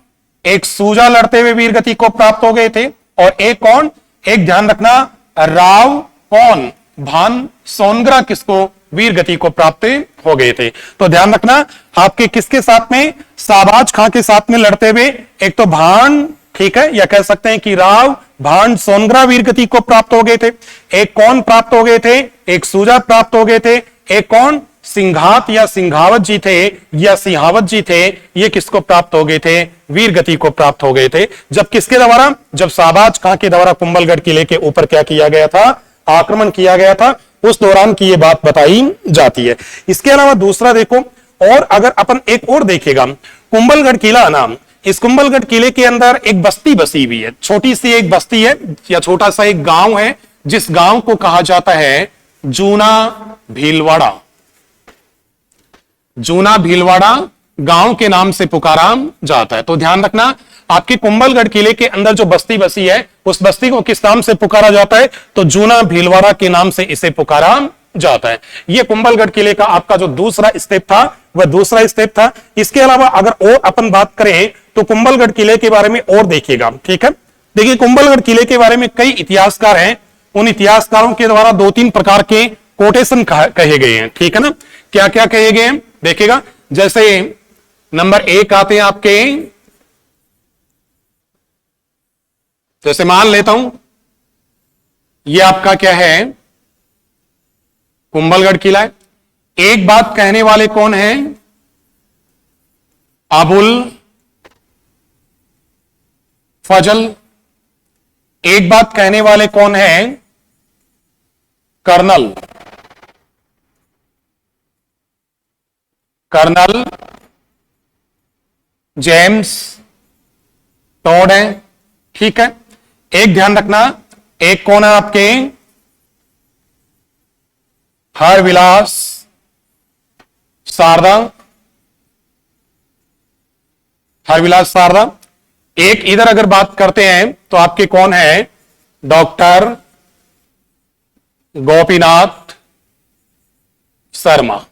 एक सूजा लड़ते हुए वीर गति को प्राप्त हो गए थे, और एक कौन? एक ध्यान रखना, राव कौन? भान सोनग्रा किसको वीर गति को प्राप्त हो गए थे। तो ध्यान रखना आपके किसके साथ में, शाहबाज खां के साथ में लड़ते हुए एक तो भान, ठीक है, या कह सकते हैं कि राव भान सोनग्रा वीर गति को प्राप्त हो गए थे। एक कौन प्राप्त हो गए थे, एक सूजा प्राप्त हो गए थे। एक कौन, सिंघात या सिंघावत जी थे या सिंहावत जी थे, ये किसको प्राप्त हो गए थे, वीर गति को प्राप्त हो गए थे। जब किसके द्वारा, जब शाहबाज खां के द्वारा कुंभलगढ़ किले के ऊपर क्या किया गया था, आक्रमण किया गया था, उस दौरान की ये बात बताई जाती है। इसके अलावा दूसरा देखो, और अगर अपन एक और देखेगा, कुंभलगढ़ किला नाम, इस कुंभलगढ़ किले के अंदर एक बस्ती बसी हुई है, छोटी सी एक बस्ती है या छोटा सा एक गांव है, जिस गांव को कहा जाता है जूना भीलवाड़ा। जूना भीलवाड़ा गांव के नाम से पुकारा जाता है। तो ध्यान रखना आपके कुंभलगढ़ किले के अंदर जो बस्ती बसी है, उस बस्ती को किस नाम से पुकारा जाता है, तो जूना भीलवाड़ा के नाम से इसे पुकारा जाता है। यह कुंभलगढ़ किले का आपका जो दूसरा स्टेप था, वह दूसरा स्टेप था। इसके अलावा अगर और अपन बात करें तो कुंभलगढ़ किले के बारे में और देखिएगा, ठीक है। देखिए कुंभलगढ़ किले के बारे में कई इतिहासकार हैं, उन इतिहासकारों के द्वारा 2-3 प्रकार के कोटेशन कहे गए हैं, ठीक है ना। क्या क्या कहे गए हैं देखिएगा, जैसे नंबर 1 आते हैं आपके, जैसे मान लेता हूं ये आपका क्या है, कुंभलगढ़ किला है। एक बात कहने वाले कौन है, अबुल फजल। एक बात कहने वाले कौन है, कर्नल जेम्स टॉड है, ठीक है। एक ध्यान रखना, एक कौन है आपके, हरविलास शारदा, हरविलास शारदा। एक इधर अगर बात करते हैं तो आपके कौन है, डॉक्टर गोपीनाथ शर्मा।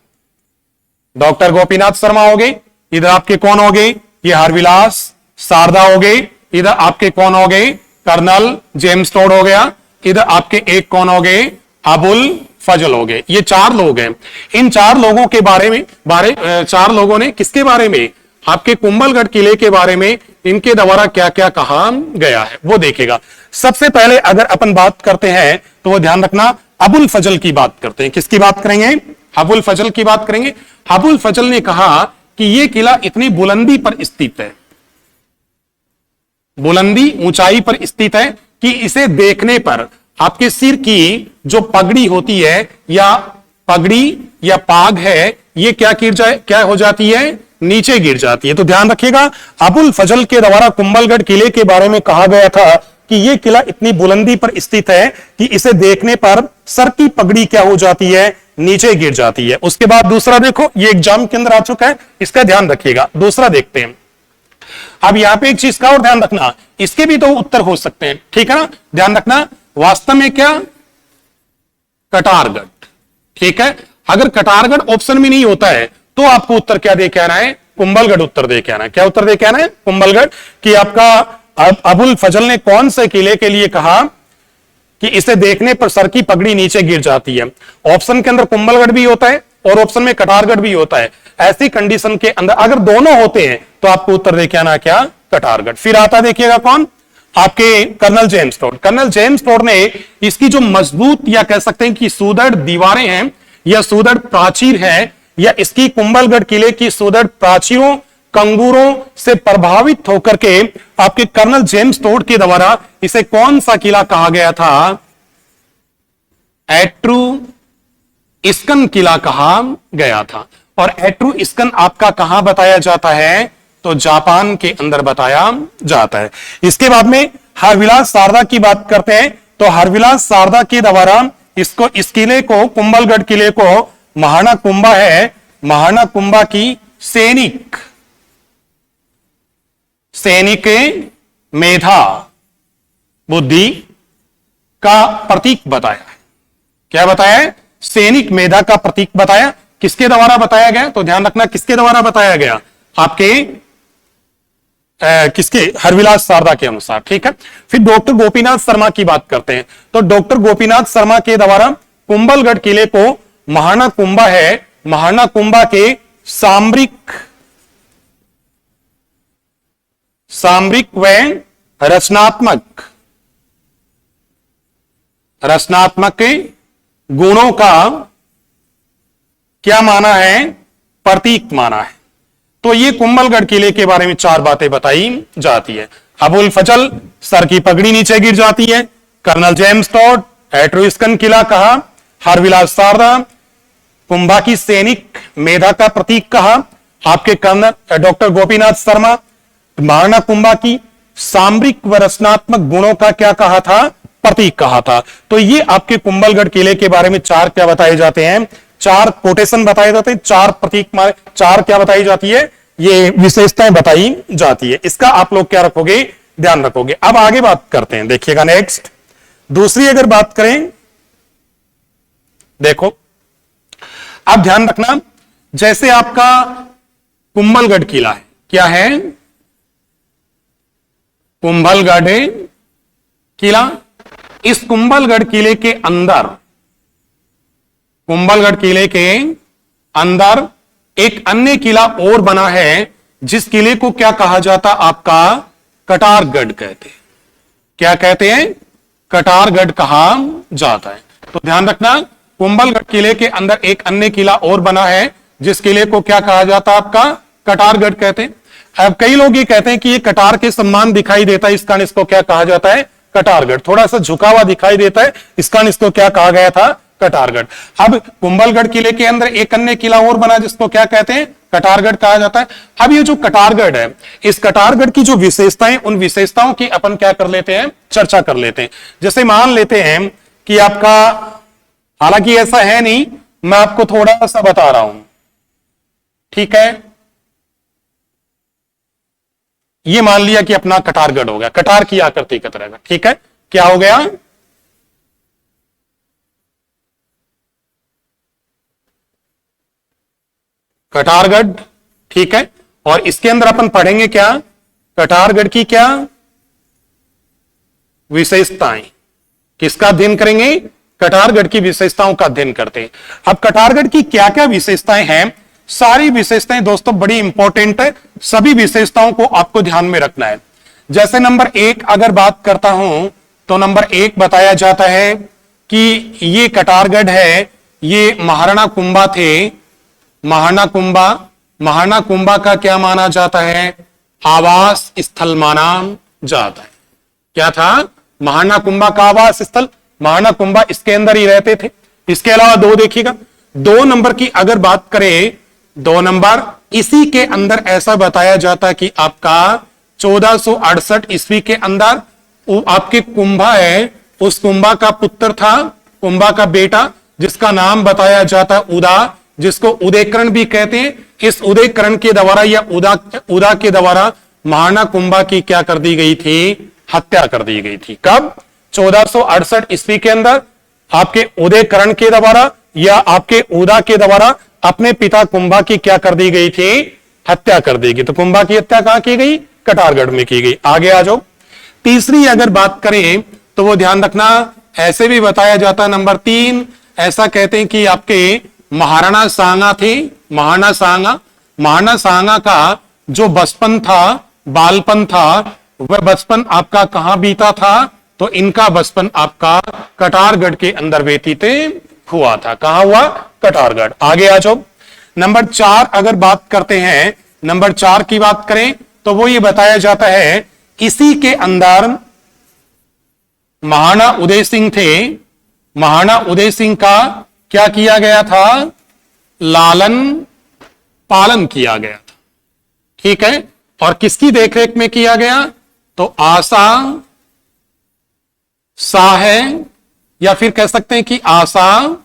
डॉक्टर गोपीनाथ शर्मा हो गए, इधर आपके कौन हो गए, ये हरविलास शारदा हो गए, इधर आपके कौन हो गए, कर्नल जेम्स टॉड हो गया, इधर आपके एक कौन हो गए, अबुल फजल हो गए। ये 4 लोग हैं। इन 4 लोगों के बारे में 4 लोगों ने किसके बारे में, आपके कुंभलगढ़ किले के बारे में इनके द्वारा क्या क्या कहा गया है वो देखेगा। सबसे पहले अगर अपन बात करते हैं तो वो ध्यान रखना अबुल फजल की बात करते हैं। किसकी बात करेंगे, अबुल फजल की बात करेंगे। अबुल फजल ने कहा कि यह किला इतनी बुलंदी पर स्थित है, बुलंदी ऊंचाई पर स्थित है कि इसे देखने पर आपके सिर की जो पगड़ी होती है या पगड़ी या पाग है, ये क्या हो जाती है, नीचे गिर जाती है। तो ध्यान रखिएगा अबुल फजल के द्वारा कुंभलगढ़ किले के बारे में कहा गया था कि यह किला इतनी बुलंदी पर स्थित है कि इसे देखने पर सर की पगड़ी क्या हो जाती है, नीचे गिर जाती है। उसके बाद दूसरा देखो, ये एग्जाम के अंदर आ चुका है, इसका ध्यान रखिएगा। दूसरा देखते हैं। अब यहां पे एक चीज का और ध्यान रखना, इसके भी 2 उत्तर हो सकते हैं, ठीक है ना। ध्यान रखना वास्तव में क्या, कटारगढ़, ठीक है। अगर कटारगढ़ ऑप्शन में नहीं होता है तो आपको उत्तर क्या दे के आना है, कुंभलगढ़ उत्तर दे के आना है। क्या उत्तर दे के आना है, कुंभलगढ़। कि आपका अबुल फजल ने कौन से किले के लिए कहा कि इसे देखने पर सर की पगड़ी नीचे गिर जाती है। ऑप्शन के अंदर कुंभलगढ़ भी होता है और ऑप्शन में कटारगढ़ भी होता है। ऐसी कंडीशन के अंदर अगर दोनों होते हैं तो आपको उत्तर दे के आना क्या, कटारगढ़। फिर आता देखिएगा कौन, आपके colonel James Tod. Colonel James Tod ने इसकी जो मजबूत या कह सकते हैं कि सुदृढ़ दीवारें हैं या सुदृढ़ प्राचीर है या इसकी कुंभलगढ़ किले की सुदृढ़ प्राचीरों कंगूरों से प्रभावित होकर के आपके कर्नल जेम्स टॉड के द्वारा इसे कौन सा किला कहा गया था, एट्रुस्कन किला कहा गया था। और एट्रुस्कन आपका कहां बताया जाता है, तो जापान के अंदर बताया जाता है। इसके बाद में हरविलास शारदा की बात करते हैं तो हरविलास शारदा के द्वारा इस किले को, कुंभलगढ़ किले को महाना कुंभा है, महाना कुंभा की सैनिक मेधा बुद्धि का प्रतीक बताया है। क्या बताया है, सैनिक मेधा का प्रतीक बताया। किसके द्वारा बताया गया, तो ध्यान रखना किसके द्वारा बताया गया, आपके किसके, हरविलास शारदा के अनुसार, ठीक है। फिर डॉक्टर गोपीनाथ शर्मा की बात करते हैं तो डॉक्टर गोपीनाथ शर्मा के द्वारा कुंभलगढ़ किले को महाराणा कुंभा है, महाराणा कुंभा के सामरिक व रचनात्मक के गुणों का क्या माना है? प्रतीक माना है। तो ये कुंभलगढ़ किले के बारे में 4 बातें बताई जाती है। अबुल फजल सर की पगड़ी नीचे गिर जाती है, कर्नल जेम्स टॉड एट्रुस्कन किला कहा, हरविलास शारदा कुंभा की सैनिक मेधा का प्रतीक कहा, आपके कर्नल डॉक्टर गोपीनाथ शर्मा महाराणा कुंभा की सामरिक व रचनात्मक गुणों का क्या कहा था? प्रतीक कहा था। तो ये आपके कुंभलगढ़ किले के बारे में 4 क्या बताए जाते हैं? 4 कोटेशन बताए जाते हैं, 4 प्रतीक, 4 क्या बताई जाती है? ये विशेषताएं बताई जाती है। इसका आप लोग क्या रखोगे? ध्यान रखोगे। अब आगे बात करते हैं, देखिएगा नेक्स्ट। दूसरी अगर बात करें, देखो अब ध्यान रखना, जैसे आपका कुंभलगढ़ किला है, क्या है? कुंभलगढ़ किला। इस कुंभलगढ़ किले के अंदर, कुंभलगढ़ किले के अंदर एक अन्य किला और बना है, जिस किले को क्या कहा जाता? आपका कटारगढ़ कहते हैं। क्या कहते हैं? कटारगढ़ कहा जाता है। तो ध्यान रखना, कुंभलगढ़ किले के अंदर एक अन्य किला और बना है, जिस किले को क्या कहा जाता? आपका कटारगढ़ कहते हैं। अब कई लोग ये कहते हैं कि ये कटार के समान दिखाई देता है, इस कारण इसको क्या कहा जाता है? कटारगढ़। थोड़ा सा झुका हुआ दिखाई देता है, इस कारण इसको क्या कहा गया था? कटारगढ़। अब कुंभलगढ़ किले के अंदर एक अन्य किला और बना, जिसको क्या कहते हैं? कटारगढ़ कहा जाता है। अब ये जो कटारगढ़ है, इस कटारगढ़ की जो विशेषताएं, उन विशेषताओं की अपन क्या कर लेते हैं? चर्चा कर लेते हैं। जैसे मान लेते हैं कि आपका, हालांकि ऐसा है नहीं, मैं आपको थोड़ा सा बता रहा हूं, ठीक है? ये मान लिया कि अपना कटारगढ़ हो गया, कटार की आकृति का तरह, ठीक है? क्या हो गया? कटारगढ़, ठीक है? और इसके अंदर अपन पढ़ेंगे क्या? कटारगढ़ की क्या विशेषताएं। किसका अध्ययन करेंगे? कटारगढ़ की विशेषताओं का अध्ययन करते हैं। अब कटारगढ़ की क्या क्या विशेषताएं हैं, सारी विशेषताएं दोस्तों बड़ी इंपॉर्टेंट है, सभी विशेषताओं को आपको ध्यान में रखना है। जैसे नंबर 1 अगर बात करता हूं, तो नंबर 1 बताया जाता है कि ये कटारगढ़ है, ये महाराणा कुंभा थे। महाराणा कुंभा का क्या माना जाता है? आवास स्थल माना जाता है। क्या था? महाराणा कुंभा का आवास स्थल। महाराणा कुंभा इसके अंदर ही रहते थे। इसके अलावा 2 देखिएगा, 2 नंबर की अगर बात करें, 2 नंबर इसी के अंदर ऐसा बताया जाता है कि आपका 1468 ईस्वी के अंदर आपके कुंभा है, उस कुंभा का पुत्र था, कुंभा का बेटा, जिसका नाम बताया जाता है उदा, जिसको उदयकरण भी कहते हैं। इस उदयकरण के द्वारा या उदा के द्वारा महाराणा कुंभा की क्या कर दी गई थी? हत्या कर दी गई थी। कब? 1468 ईस्वी के अंदर आपके उदयकरण के द्वारा या आपके उदा के द्वारा अपने पिता कुंभा की क्या कर दी गई थी? हत्या कर दी गई। तो कुंभा की हत्या कहां की गई? कटारगढ़ में की गई। आगे आ जाओ। तीसरी अगर बात करें तो वो ध्यान रखना, ऐसे भी बताया जाता। नंबर 3 ऐसा कहते हैं कि आपके महाराणा सांगा थे। महाराणा सांगा का जो बचपन था, बालपन था, वह बचपन आपका कहां बीता था? तो इनका बचपन आपका कटारगढ़ के अंदर व्यतीत हुआ था। कहां हुआ? कटारगढ़। आगे आ जाओ। नंबर 4 अगर बात करते हैं, नंबर 4 की बात करें तो वो ये बताया जाता है, इसी के अंदर महाराणा उदय सिंह थे। महाराणा उदय सिंह का क्या किया गया था? लालन पालन किया गया था, ठीक है? और किसकी देखरेख में किया गया? तो आशा शाह है, या फिर कह सकते हैं कि आशा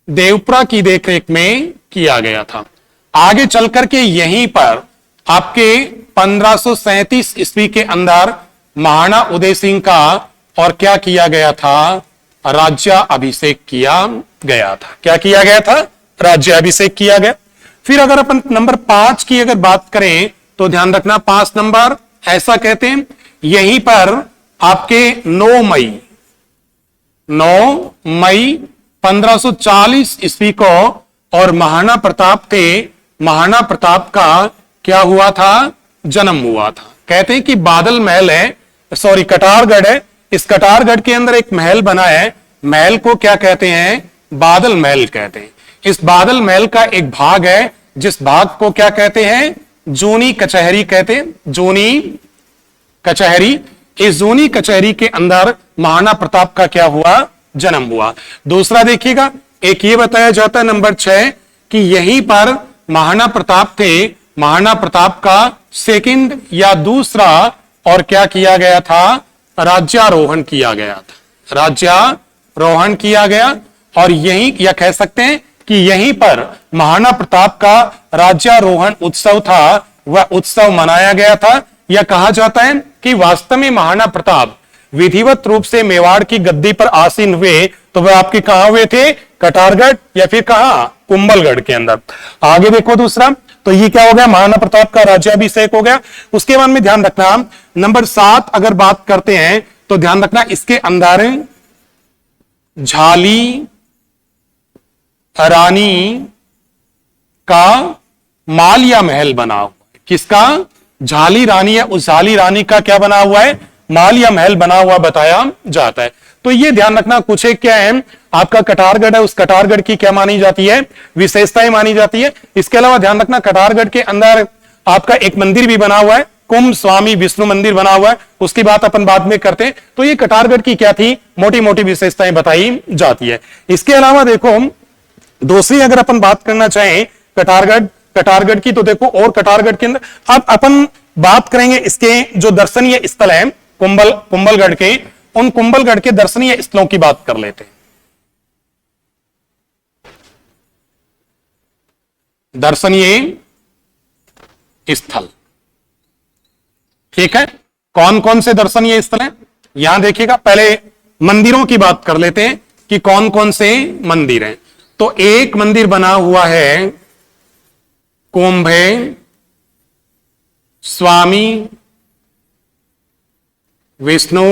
देवपुरा की देखरेख में किया गया था। आगे चल करके यहीं पर आपके 1537 ईस्वी के अंदर महाराणा उदय सिंह का और क्या किया गया था? राज्याभिषेक किया गया था। क्या किया गया था? राज्याभिषेक किया गया। फिर अगर अपन नंबर 5 की अगर बात करें तो ध्यान रखना, 5 नंबर ऐसा कहते हैं, यहीं पर आपके 9 मई 1540 ईस्वी को, और महाराणा प्रताप थे, महाराणा प्रताप का क्या हुआ था, जन्म हुआ था। कहते हैं कि बादल महल है, सॉरी कटारगढ़ है, इस कटारगढ़ के अंदर एक महल बना है, महल को क्या कहते हैं, बादल महल कहते हैं। इस बादल महल का एक भाग है जिस भाग को क्या कहते हैं, जूनी कचहरी कहते हैं, जूनी कचहरी। इस जूनी कचहरी के अंदर महाराणा प्रताप का क्या हुआ, जन्म हुआ। दूसरा देखिएगा, एक ये बताया जाता है नंबर 6 कि यहीं पर महाराणा प्रताप थे, महाराणा प्रताप का सेकंड या दूसरा और क्या किया गया था, राज्यारोहण किया गया था, राज्यारोहण किया गया। और यही या कह सकते हैं कि यहीं पर महाराणा प्रताप का राज्यारोहण उत्सव था, वह उत्सव मनाया गया था। यह कहा जाता है कि वास्तव में महाराणा प्रताप विधिवत रूप से मेवाड़ की गद्दी पर आसीन हुए तो वह आपके कहां हुए थे, कटारगढ़ या फिर कहां, कुंभलगढ़ के अंदर। आगे देखो दूसरा, तो ये क्या हो गया, महाराणा प्रताप का राज्याभिषेक हो गया। उसके बाद में ध्यान रखना नंबर 7 अगर बात करते हैं तो ध्यान रखना इसके अंदर झाली रानी का मालिया महल बना हुआ है। किसका, झाली रानी है, उस झाली रानी का क्या बना हुआ है, मालिया महल बना हुआ बताया जाता है। तो ये ध्यान रखना कुछ एक क्या है, आपका कटारगढ़ है, उस कटारगढ़ की क्या मानी जाती है, विशेषताएं मानी जाती है। इसके अलावा ध्यान रखना कटारगढ़ के अंदर आपका एक मंदिर भी बना हुआ है, कुंभ स्वामी विष्णु मंदिर बना हुआ है, उसकी बात अपन बाद में करते हैं। तो ये कटारगढ़ की क्या थी, मोटी मोटी विशेषताएं बताई जाती है। इसके अलावा देखो दूसरी अगर अपन बात करना चाहें कटारगढ़ की, तो देखो और कटारगढ़ के अंदर अब अपन बात करेंगे इसके जो दर्शनीय स्थल है कुंभलगढ़ के, उन कुंभलगढ़ के दर्शनीय स्थलों की बात कर लेते हैं। दर्शनीय स्थल, ठीक है, कौन कौन से दर्शनीय स्थल हैं यहां देखिएगा। पहले मंदिरों की बात कर लेते हैं कि कौन कौन से मंदिर हैं। तो एक मंदिर बना हुआ है कुंभे स्वामी विष्णु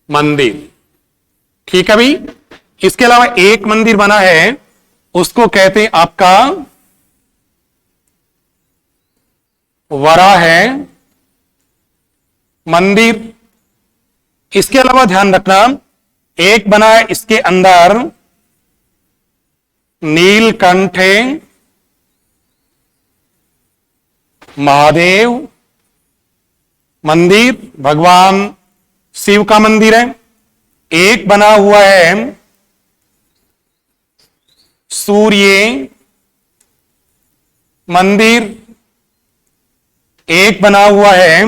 मंदिर, ठीक है भाई। इसके अलावा एक मंदिर बना है, उसको कहते हैं आपका वराह मंदिर। इसके अलावा ध्यान रखना एक बना है इसके अंदर नीलकंठ महादेव मंदिर, भगवान शिव का मंदिर है। एक बना हुआ है सूर्य मंदिर, एक बना हुआ है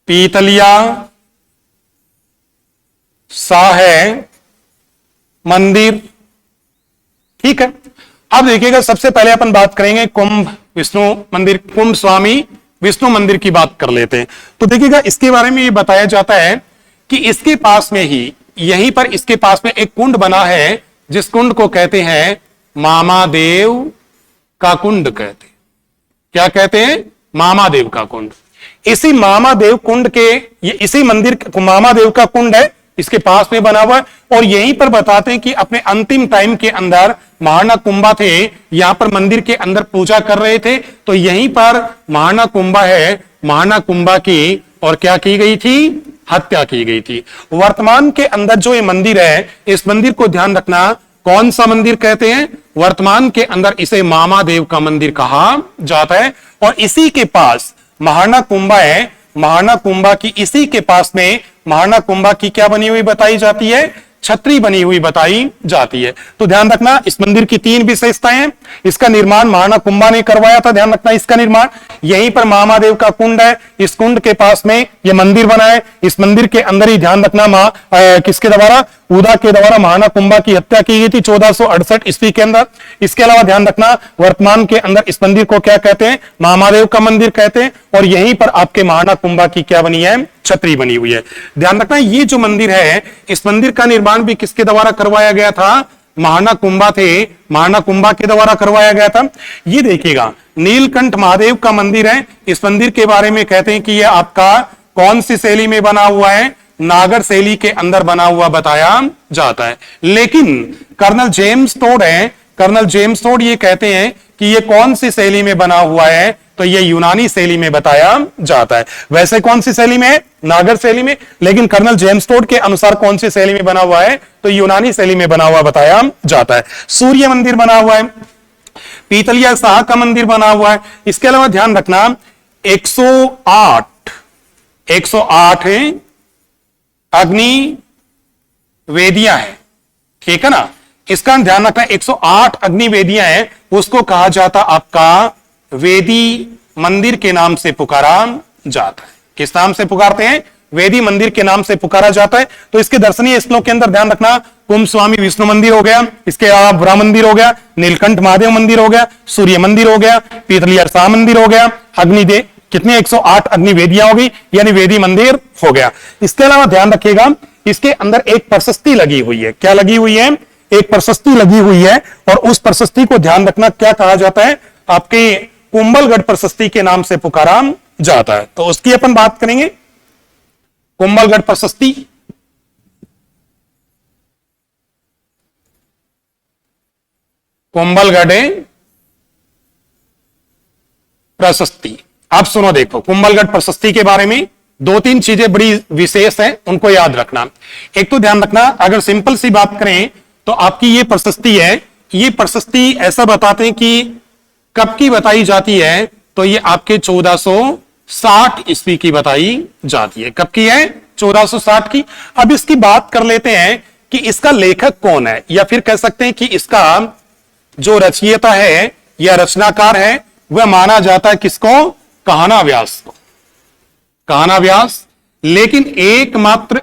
पीतलिया साह मंदिर, ठीक है। अब देखिएगा सबसे पहले अपन बात करेंगे कुंभ विष्णु मंदिर, कुंभ स्वामी विष्णु मंदिर की बात कर लेते हैं। तो देखिएगा इसके बारे में ये बताया जाता है कि इसके पास में ही, यहीं पर इसके पास में एक कुंड बना है, जिस कुंड को कहते हैं मामादेव का कुंड कहते हैं। क्या कहते हैं, मामादेव का कुंड। इसी मामादेव कुंड के, ये इसी मंदिर मामादेव का कुंड है, इसके पास में बना हुआ है। और यहीं पर बताते हैं कि अपने अंतिम टाइम के अंदर महाराणा कुंभा थे, यहां पर मंदिर के अंदर पूजा कर रहे थे। तो यहीं पर महाराणा कुंभा है, महाराणा कुंभा की और क्या की गई थी, हत्या की गई थी। वर्तमान के अंदर जो ये मंदिर है, इस मंदिर को ध्यान रखना कौन सा मंदिर कहते हैं, वर्तमान के अंदर इसे मामादेव का मंदिर कहा जाता है। और इसी के पास महाराणा कुंभा है, महाराणा कुंभा की इसी के पास में महाराणा कुंभा की क्या बनी हुई बताई जाती है, छतरी बनी हुई बताई जाती है। तो ध्यान रखना इस मंदिर की 3 विशेषताएं हैं। इसका निर्माण महाराणा कुंभा ने करवाया था, ध्यान रखना इसका निर्माण। यहीं पर महादेव का कुंड है, इस कुंड के पास में यह मंदिर बना है। इस मंदिर के अंदर ही ध्यान रखना किसके द्वारा, उदा के द्वारा महाराणा कुंभा की हत्या की गई थी 1468 ईस्वी के अंदर। इसके अलावा ध्यान रखना वर्तमान के अंदर इस मंदिर को क्या कहते हैं, महादेव का मंदिर कहते हैं। और यहीं पर आपके महाराणा कुंभा की क्या बनी है, छतरी बनी हुई है। ध्यान रखना ये जो मंदिर है, इस मंदिर का निर्माण भी किसके द्वारा करवाया गया था, महाराणा कुंभा थे, महाराणा कुंभा के द्वारा करवाया गया था। ये देखिएगा नीलकंठ महादेव का मंदिर है। इस मंदिर के बारे में कहते हैं कि यह आपका कौन सी शैली में बना हुआ है, नागर शैली के अंदर बना हुआ बताया जाता है। लेकिन कर्नल जेम्स टोड ये कहते हैं कि ये कौन सी शैली में बना हुआ है, तो ये यूनानी शैली में बताया जाता है। वैसे कौन सी शैली में है? नागर शैली में। लेकिन कर्नल जेम्स टोड के अनुसार कौन सी शैली में बना हुआ है, तो यूनानी शैली में बना हुआ बताया जाता है। सूर्य मंदिर बना हुआ है, पीतलिया शाह का मंदिर बना हुआ है। इसके अलावा ध्यान रखना 108 अग्नि वेदियां है, ठीक है ना। इसका ध्यान रखना 108 अग्नि वेदियां हैं, उसको कहा जाता आपका वेदी मंदिर के नाम से पुकारा जाता है। किस नाम से पुकारते हैं? वेदी मंदिर के नाम से पुकारा जाता है। तो इसके दर्शनीय स्थलों के अंदर ध्यान रखना कुंभ स्वामी विष्णु मंदिर हो गया, इसके अलावा बुरा मंदिर हो गया, नीलकंठ महादेव मंदिर हो गया, सूर्य मंदिर हो गया, पीतलिया शाह मंदिर हो गया, अग्निदेव कितने 108 अग्नि वेदियां होगी, यानी वेदी मंदिर हो गया। इसके अलावा ध्यान रखिएगा इसके अंदर एक प्रशस्ति लगी हुई है। क्या लगी हुई है? एक प्रशस्ति लगी हुई है, और उस प्रशस्ति को ध्यान रखना क्या कहा जाता है? आपके कुंभलगढ़ प्रशस्ति के नाम से पुकारा जाता है। तो उसकी अपन बात करेंगे। कुंभलगढ़ प्रशस्ति, कुंभलगढ़ प्रशस्ति। आप सुनो, देखो कुंभलगढ़ प्रशस्ति के बारे में 2-3 चीजें बड़ी विशेष हैं, उनको याद रखना। एक तो ध्यान रखना, अगर सिंपल सी बात करें तो आपकी ये प्रशस्ति है, ये प्रशस्ति ऐसा बताते हैं कि कब की बताई जाती है, तो ये आपके 1460 ईस्वी की बताई जाती है। कब की है? 1460 की। अब इसकी बात कर लेते हैं कि इसका लेखक कौन है, या फिर कह सकते हैं कि इसका जो रचयिता है या रचनाकार है वह माना जाता है किसको? कान्हा व्यास को। कान्हा व्यास। लेकिन एकमात्र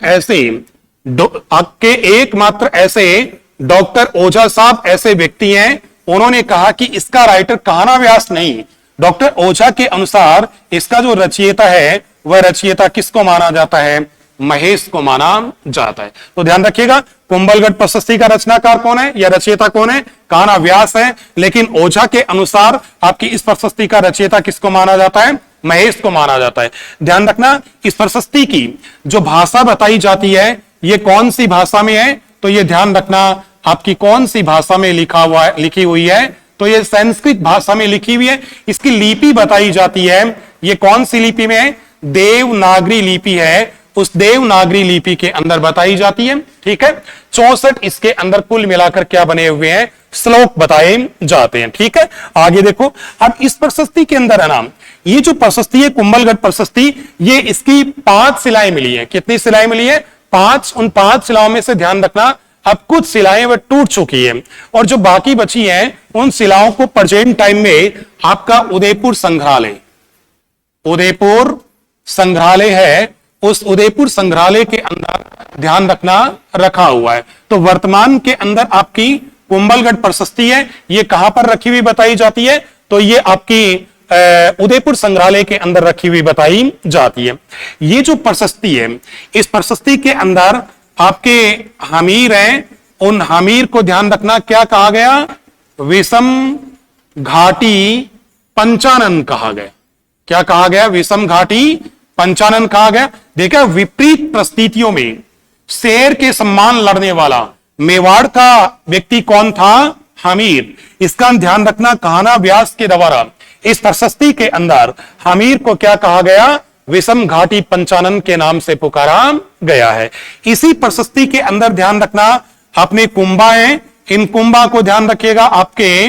ऐसे डॉक्टर ओझा साहब ऐसे व्यक्ति हैं, उन्होंने कहा कि इसका राइटर कान्हा व्यास नहीं, डॉक्टर ओझा के अनुसार इसका जो रचयिता है वह रचयिता किसको माना जाता है? महेश को माना जाता है। तो ध्यान रखिएगा कुंभलगढ़ प्रशस्ति का रचनाकार कौन है या रचयिता कौन है? कान्हा व्यास है। लेकिन ओझा के अनुसार आपकी इस प्रशस्ति का रचयिता किसको माना जाता है? महेश को माना जाता है। ध्यान रखना इस प्रशस्ति की जो भाषा बताई जाती है ये कौन सी भाषा में है, तो ये ध्यान रखना आपकी कौन सी भाषा में लिखी हुई है, तो ये संस्कृत भाषा में लिखी हुई है। इसकी लिपि बताई जाती है, ये कौन सी लिपि में है? देवनागरी लिपि है, उस देवनागरी लिपि के अंदर बताई जाती है। ठीक है, 64 इसके अंदर कुल मिलाकर क्या बने हुए हैं? श्लोक बताए जाते हैं। ठीक है, आगे देखो। अब इस प्रशस्ति के अंदर है ना, ये जो प्रशस्ति है कुंभलगढ़ प्रशस्ति, ये इसकी 5 शिलाएं मिली है। कितनी शिलाएं मिली है? 5। उन 5 शिलाओं में से ध्यान रखना अब कुछ शिलाएं वह टूट चुकी है, और जो बाकी बची हैं उन शिलाओं को प्रेजेंट टाइम में आपका उदयपुर संग्रहालय है, उस उदयपुर संग्रहालय के अंदर ध्यान रखना रखा हुआ है। तो वर्तमान के अंदर आपकी कुंभलगढ़ प्रशस्ति है, ये कहां पर रखी हुई बताई जाती है? तो ये आपकी उदयपुर संग्रहालय के अंदर रखी हुई बताई जाती है। ये जो प्रशस्ति है, इस प्रशस्ति के अंदर आपके हमीर हैं, उन हमीर को ध्यान रखना क्या कहा गया? विषम घाटी पंचानन कहा गया। क्या कहा गया? विषम घाटी पंचानन कहा गया। देखा, विपरीत परिस्थितियों में शेर के सम्मान लड़ने वाला मेवाड़ का व्यक्ति कौन था? हमीर। इसका ध्यान रखना कान्हा व्यास के द्वारा इस प्रशस्ति के अंदर हमीर को क्या कहा गया? विषम घाटी पंचानन के नाम से पुकारा गया है। इसी प्रशस्ति के अंदर ध्यान रखना अपने कुंभा हैं, इन कुंभा को ध्यान रखिएगा आपके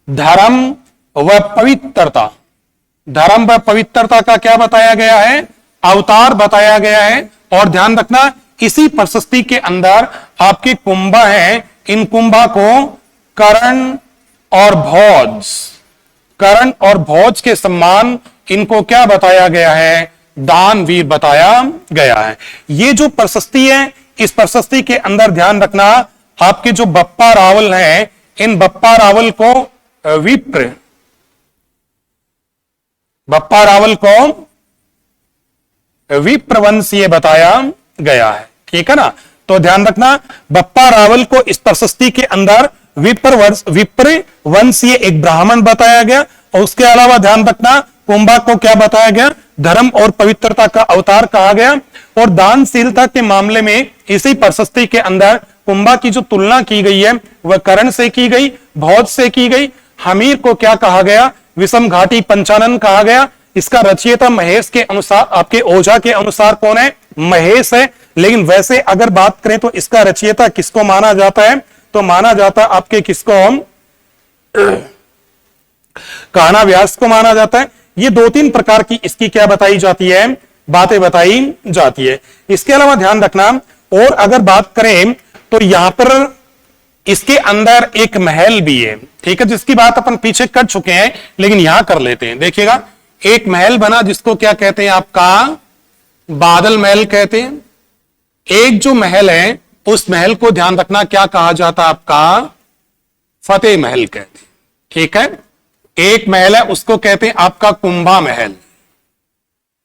धर्म व पवित्रता का क्या बताया गया है? अवतार बताया गया है। और ध्यान रखना इसी प्रशस्ति के अंदर आपके कुंभा हैं, इन कुंभा को कर्ण और भोज के सम्मान इनको क्या बताया गया है? दानवीर बताया गया है। ये जो प्रशस्ति है, इस प्रशस्ति के अंदर ध्यान रखना आपके जो बप्पा रावल हैं, इन बप्पा रावल को विप्रवंशीय बताया गया है। ठीक है ना, तो ध्यान रखना बप्पा रावल को इस प्रशस्ति के अंदर विप्रवंशीय एक ब्राह्मण बताया गया, और उसके अलावा ध्यान रखना कुंभा को क्या बताया गया? धर्म और पवित्रता का अवतार कहा गया। और दानशीलता के मामले में इसी प्रशस्ति के अंदर कुंभा की जो तुलना की गई है वह कर्ण से की गई, भौज से की गई। हमीर को क्या कहा गया? विषम घाटी पंचानन कहा गया। इसका रचयिता महेश के अनुसार, आपके ओझा के अनुसार कौन है? महेश है। लेकिन वैसे अगर बात करें तो इसका रचयिता किसको माना जाता है? तो माना जाता है आपके किसको? कान्हा व्यास को माना जाता है। ये 2-3 प्रकार की इसकी क्या बताई जाती है? बातें बताई जाती है। इसके अलावा ध्यान रखना, और अगर बात करें तो यहां पर इसके अंदर एक महल भी है, ठीक है, जिसकी बात अपन पीछे कर चुके हैं, लेकिन यहां कर लेते हैं। देखिएगा, एक महल बना जिसको क्या कहते हैं? आपका बादल महल कहते हैं। एक जो महल है उस महल को ध्यान रखना क्या कहा जाता है? आपका फतेह महल कहते हैं, ठीक है। एक महल है उसको कहते हैं आपका कुंभा महल,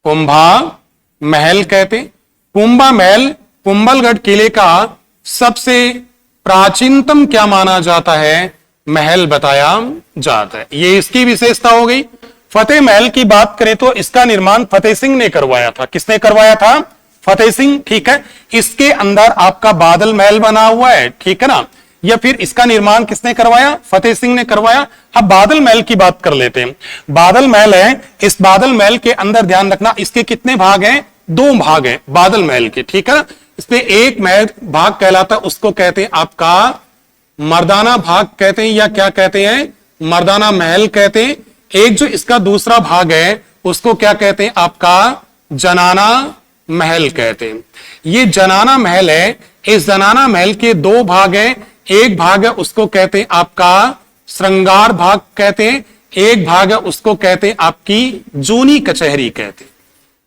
कुंभा महल कहते हैं। कुंभा महल कुंभलगढ़ किले का सबसे प्राचीनतम क्या माना जाता है? महल बताया जाता है। ये इसकी विशेषता हो गई। फतेह महल की बात करें तो इसका निर्माण फतेह सिंह ने करवाया था। किसने करवाया था? फतेह सिंह, ठीक है। इसके अंदर आपका बादल महल बना हुआ है, ठीक है ना। या फिर इसका निर्माण किसने करवाया? फतेह सिंह ने करवाया। अब बादल महल की बात कर लेते हैं। बादल महल है, इस बादल महल के अंदर ध्यान रखना इसके कितने भाग हैं? 2 भाग हैं बादल महल के, ठीक है ना। इसमें एक महल भाग कहलाता है, उसको कहते हैं आपका मर्दाना भाग कहते हैं, या क्या कहते हैं? मर्दाना महल कहते हैं। एक जो इसका दूसरा भाग है उसको क्या कहते हैं? आपका जनाना महल कहते हैं। ये जनाना महल है। इस जनाना महल के 2 भाग हैं। एक भाग है उसको कहते हैं आपका श्रृंगार भाग कहते हैं, एक भाग है उसको कहते हैं आपकी जूनी कचहरी कहते हैं।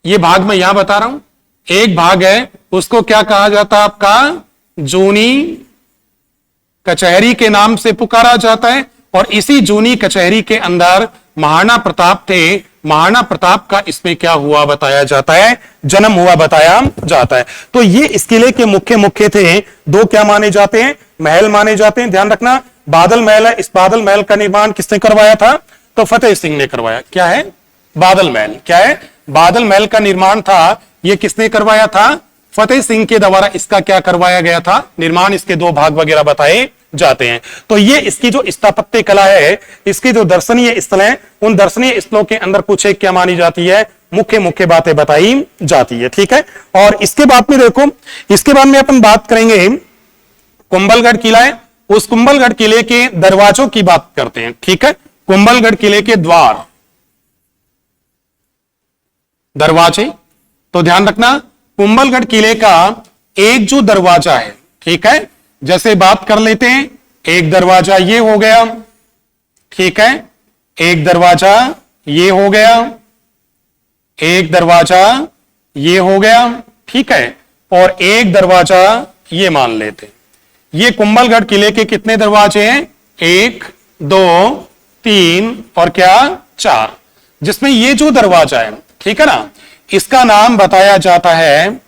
ये भाग मैं यहां बता रहा हूं। एक भाग है उसको क्या कहा जाता है? आपका जूनी कचहरी के नाम से पुकारा जाता है। और इसी जूनी कचहरी के अंदर महाराणा प्रताप थे। महाराणा प्रताप का इसमें क्या हुआ बताया जाता है? जन्म हुआ बताया जाता है। तो ये इस किले के मुख्य थे। 2 क्या माने जाते हैं? महल माने जाते हैं। ध्यान रखना, बादल महल है। इस बादल महल का निर्माण किसने करवाया था? तो फतेह सिंह ने करवाया। क्या है? बादल महल। क्या है? बादल महल का निर्माण था, ये किसने करवाया था? फतेह सिंह के द्वारा इसका क्या करवाया गया था? निर्माण। इसके 2 भाग वगैरह बताए जाते हैं। तो ये इसकी जो स्थापत्य कला है, इसकी जो दर्शनीय स्थल है, उन दर्शनीय स्थलों के अंदर कुछ एक क्या मानी जाती है? मुख्य बातें बताई जाती है, ठीक है। और इसके बाद में देखो, इसके बाद में अपन बात करेंगे कुंभलगढ़ किला है, उस कुंभलगढ़ किले के दरवाजों की बात करते हैं, ठीक है। कुंभलगढ़ किले के द्वार, दरवाजे, तो ध्यान रखना कुंभलगढ़ किले का एक जो दरवाजा है, ठीक है, जैसे बात कर लेते हैं, एक दरवाजा ये हो गया, ठीक है, एक दरवाजा ये हो गया, एक दरवाजा ये हो गया, ठीक है, और एक दरवाजा ये मान लेते हैं। ये कुंभलगढ़ किले के कितने दरवाजे हैं? 1, 2, 3 और क्या 4, जिसमें ये जो दरवाजा है, ठीक है ना, इसका नाम बताया जाता है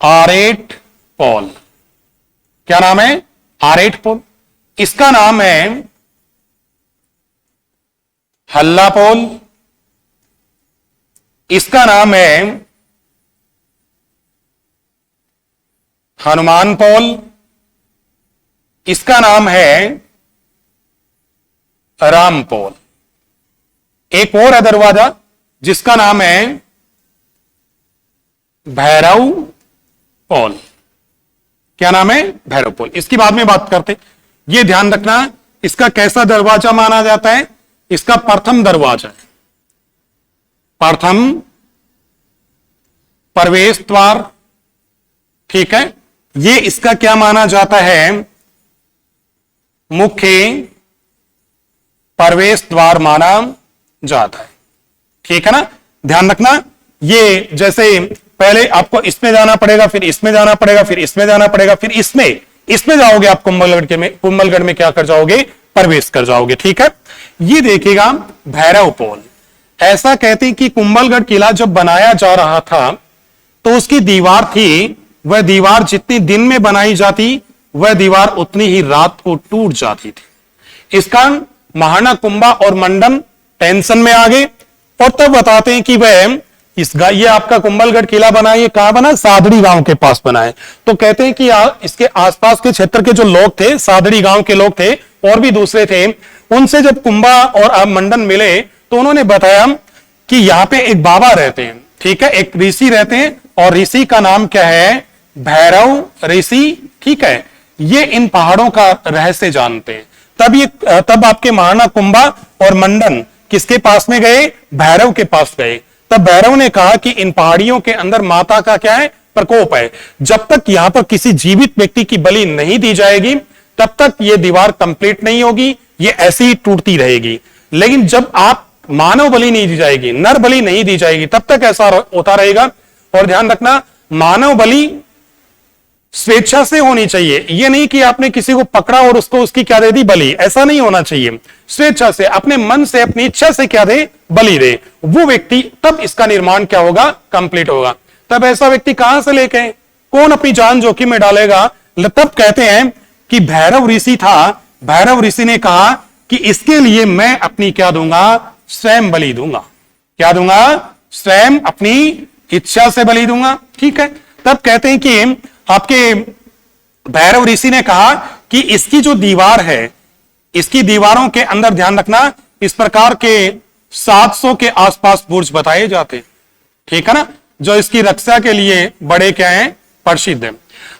आरेट पोल। क्या नाम है? आरेट पोल। इसका नाम है हल्ला पोल। इसका नाम है हनुमान पोल। इसका नाम है राम पोल। एक और है दरवाजा जिसका नाम है भैरव पोल। क्या नाम है? भैरव पोल। इसकी बाद में बात करते। यह ध्यान रखना, इसका कैसा दरवाजा माना जाता है? इसका प्रथम दरवाजा है, प्रथम प्रवेश द्वार, ठीक है। ये इसका क्या माना जाता है? मुख्य प्रवेश द्वार माना जाता है, ठीक है ना। ध्यान रखना, ये जैसे पहले आपको इसमें जाना पड़ेगा, फिर इसमें जाना पड़ेगा, फिर इसमें जाना पड़ेगा, फिर इसमें जाओगे आप कुंभलगढ़ में क्या कर जाओगे? प्रवेश कर जाओगे, ठीक है। ये देखिएगा भैरव पोल। ऐसा कहते हैं कि कुंभलगढ़ किला जब बनाया जा रहा था तो उसकी दीवार थी, वह दीवार जितनी दिन में बनाई जाती वह दीवार उतनी ही रात को टूट जाती थी। इस कारण महाराणा कुंभा और मंडन टेंशन में आ गए और तब बताते हैं कि वह ये आपका कुंभलगढ़ किला बना है, ये कहां बना? सादड़ी गांव के पास बना है। तो कहते हैं कि इसके आसपास के क्षेत्र के जो लोग थे, सादड़ी गांव के लोग थे और भी दूसरे थे, उनसे जब कुंभा और मंडन मिले तो उन्होंने बताया कि यहाँ पे एक बाबा रहते हैं, ठीक है, एक ऋषि रहते हैं और ऋषि का नाम क्या है? भैरव ऋषि, ठीक है। ये इन पहाड़ों का रहस्य जानते हैं। तब आपके महाराणा कुंभा और मंडन किसके पास में गए? भैरव के पास गए। तब भैरव ने कहा कि इन पहाड़ियों के अंदर माता का क्या है? प्रकोप है। जब तक यहां पर किसी जीवित व्यक्ति की बलि नहीं दी जाएगी तब तक यह दीवार कंप्लीट नहीं होगी, ये ऐसी ही टूटती रहेगी। लेकिन जब आप मानव बलि नहीं दी जाएगी, नर बलि नहीं दी जाएगी, तब तक ऐसा होता रहेगा। और ध्यान रखना, मानव बलि स्वेच्छा से होनी चाहिए। यह नहीं कि आपने किसी को पकड़ा और उसको उसकी क्या दे दी? बलि। ऐसा नहीं होना चाहिए। स्वेच्छा से, अपने मन से, अपनी इच्छा से क्या दे? बलि दे वो व्यक्ति, तब इसका निर्माण क्या होगा? कंप्लीट होगा। तब ऐसा व्यक्ति कहां से लेके, कौन अपनी जान जोखिम में डालेगा? तब कहते हैं कि भैरव ऋषि था। भैरव ऋषि ने कहा कि इसके लिए मैं अपनी क्या दूंगा? स्वयं बलि दूंगा। क्या दूंगा? स्वयं अपनी इच्छा से बलि दूंगा, ठीक है। तब कहते हैं कि आपके भैरव ऋषि ने कहा कि इसकी जो दीवार है, इसकी दीवारों के अंदर ध्यान रखना, इस प्रकार के 700 के आसपास बुर्ज बताए जाते, ठीक है ना, जो इसकी रक्षा के लिए बड़े क्या हैं? प्रसिद्ध है।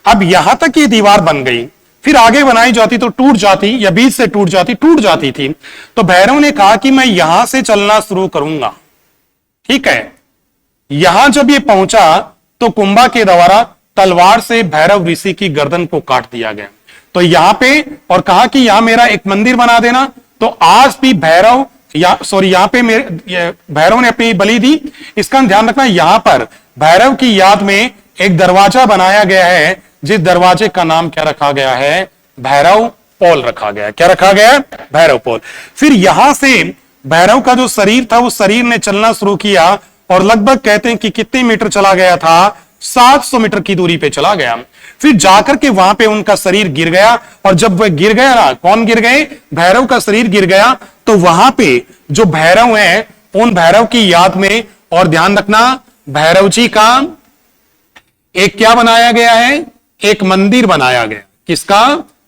अब यहां तक ये दीवार बन गई, फिर आगे बनाई जाती तो टूट जाती, या बीच से टूट जाती थी। तो भैरव ने कहा कि मैं यहां से चलना शुरू करूंगा, ठीक है। यहां जब ये पहुंचा तो कुंभा के द्वारा तलवार से भैरव ऋषि की गर्दन को काट दिया गया। तो यहां पे, और कहा कि यहां मेरा एक मंदिर बना देना। तो आज भी भैरव यहां पे भैरव ने अपनी बलि दी। इसका ध्यान रखना, यहां पर भैरव की याद में एक दरवाजा बनाया गया है, जिस दरवाजे का नाम क्या रखा गया है? भैरव पोल रखा गया। क्या रखा गया? भैरव पोल। फिर यहां से भैरव का जो शरीर था, उस शरीर ने चलना शुरू किया और लगभग कहते हैं कि कितने मीटर चला गया था? 700 मीटर की दूरी पे चला गया। फिर जाकर के वहां पे उनका शरीर गिर गया, और जब वह गिर गया ना, कौन गिर गए? भैरव का शरीर गिर गया। तो वहां पे जो भैरव है, उन भैरव की याद में, और ध्यान रखना, भैरव जी का एक क्या बनाया गया है? एक मंदिर बनाया गया। किसका?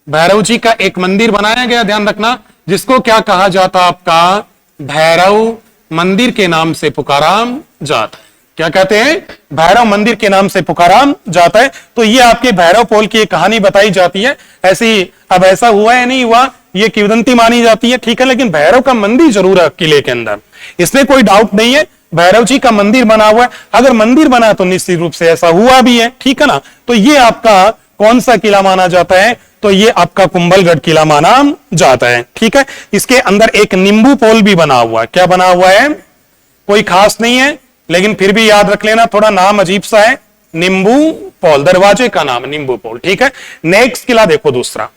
भैरव जी का एक मंदिर बनाया गया, ध्यान रखना, जिसको क्या कहा जाता? आपका भैरव मंदिर के नाम से पुकारा जाता है। क्या कहते हैं? भैरव मंदिर के नाम से पुकारा जाता है। तो ये आपके भैरव पोल की एक कहानी बताई जाती है। ऐसी, अब ऐसा हुआ है नहीं हुआ, ये किंवदंती मानी जाती है, ठीक है। लेकिन भैरव का मंदिर जरूर है किले के अंदर, इसमें कोई डाउट नहीं है। भैरव जी का मंदिर बना हुआ है। अगर मंदिर बना तो निश्चित रूप से ऐसा हुआ भी है, ठीक है ना। तो ये आपका कौन सा किला माना जाता है? तो ये आपका कुंभलगढ़ किला माना जाता है, ठीक है। इसके अंदर एक नींबू पोल भी बना हुआ है। क्या बना हुआ है? कोई खास नहीं है, लेकिन फिर भी याद रख लेना, थोड़ा नाम अजीब सा है, नींबू पोल, दरवाजे का नाम नींबू पोल, ठीक है। नेक्स्ट किला देखो दूसरा।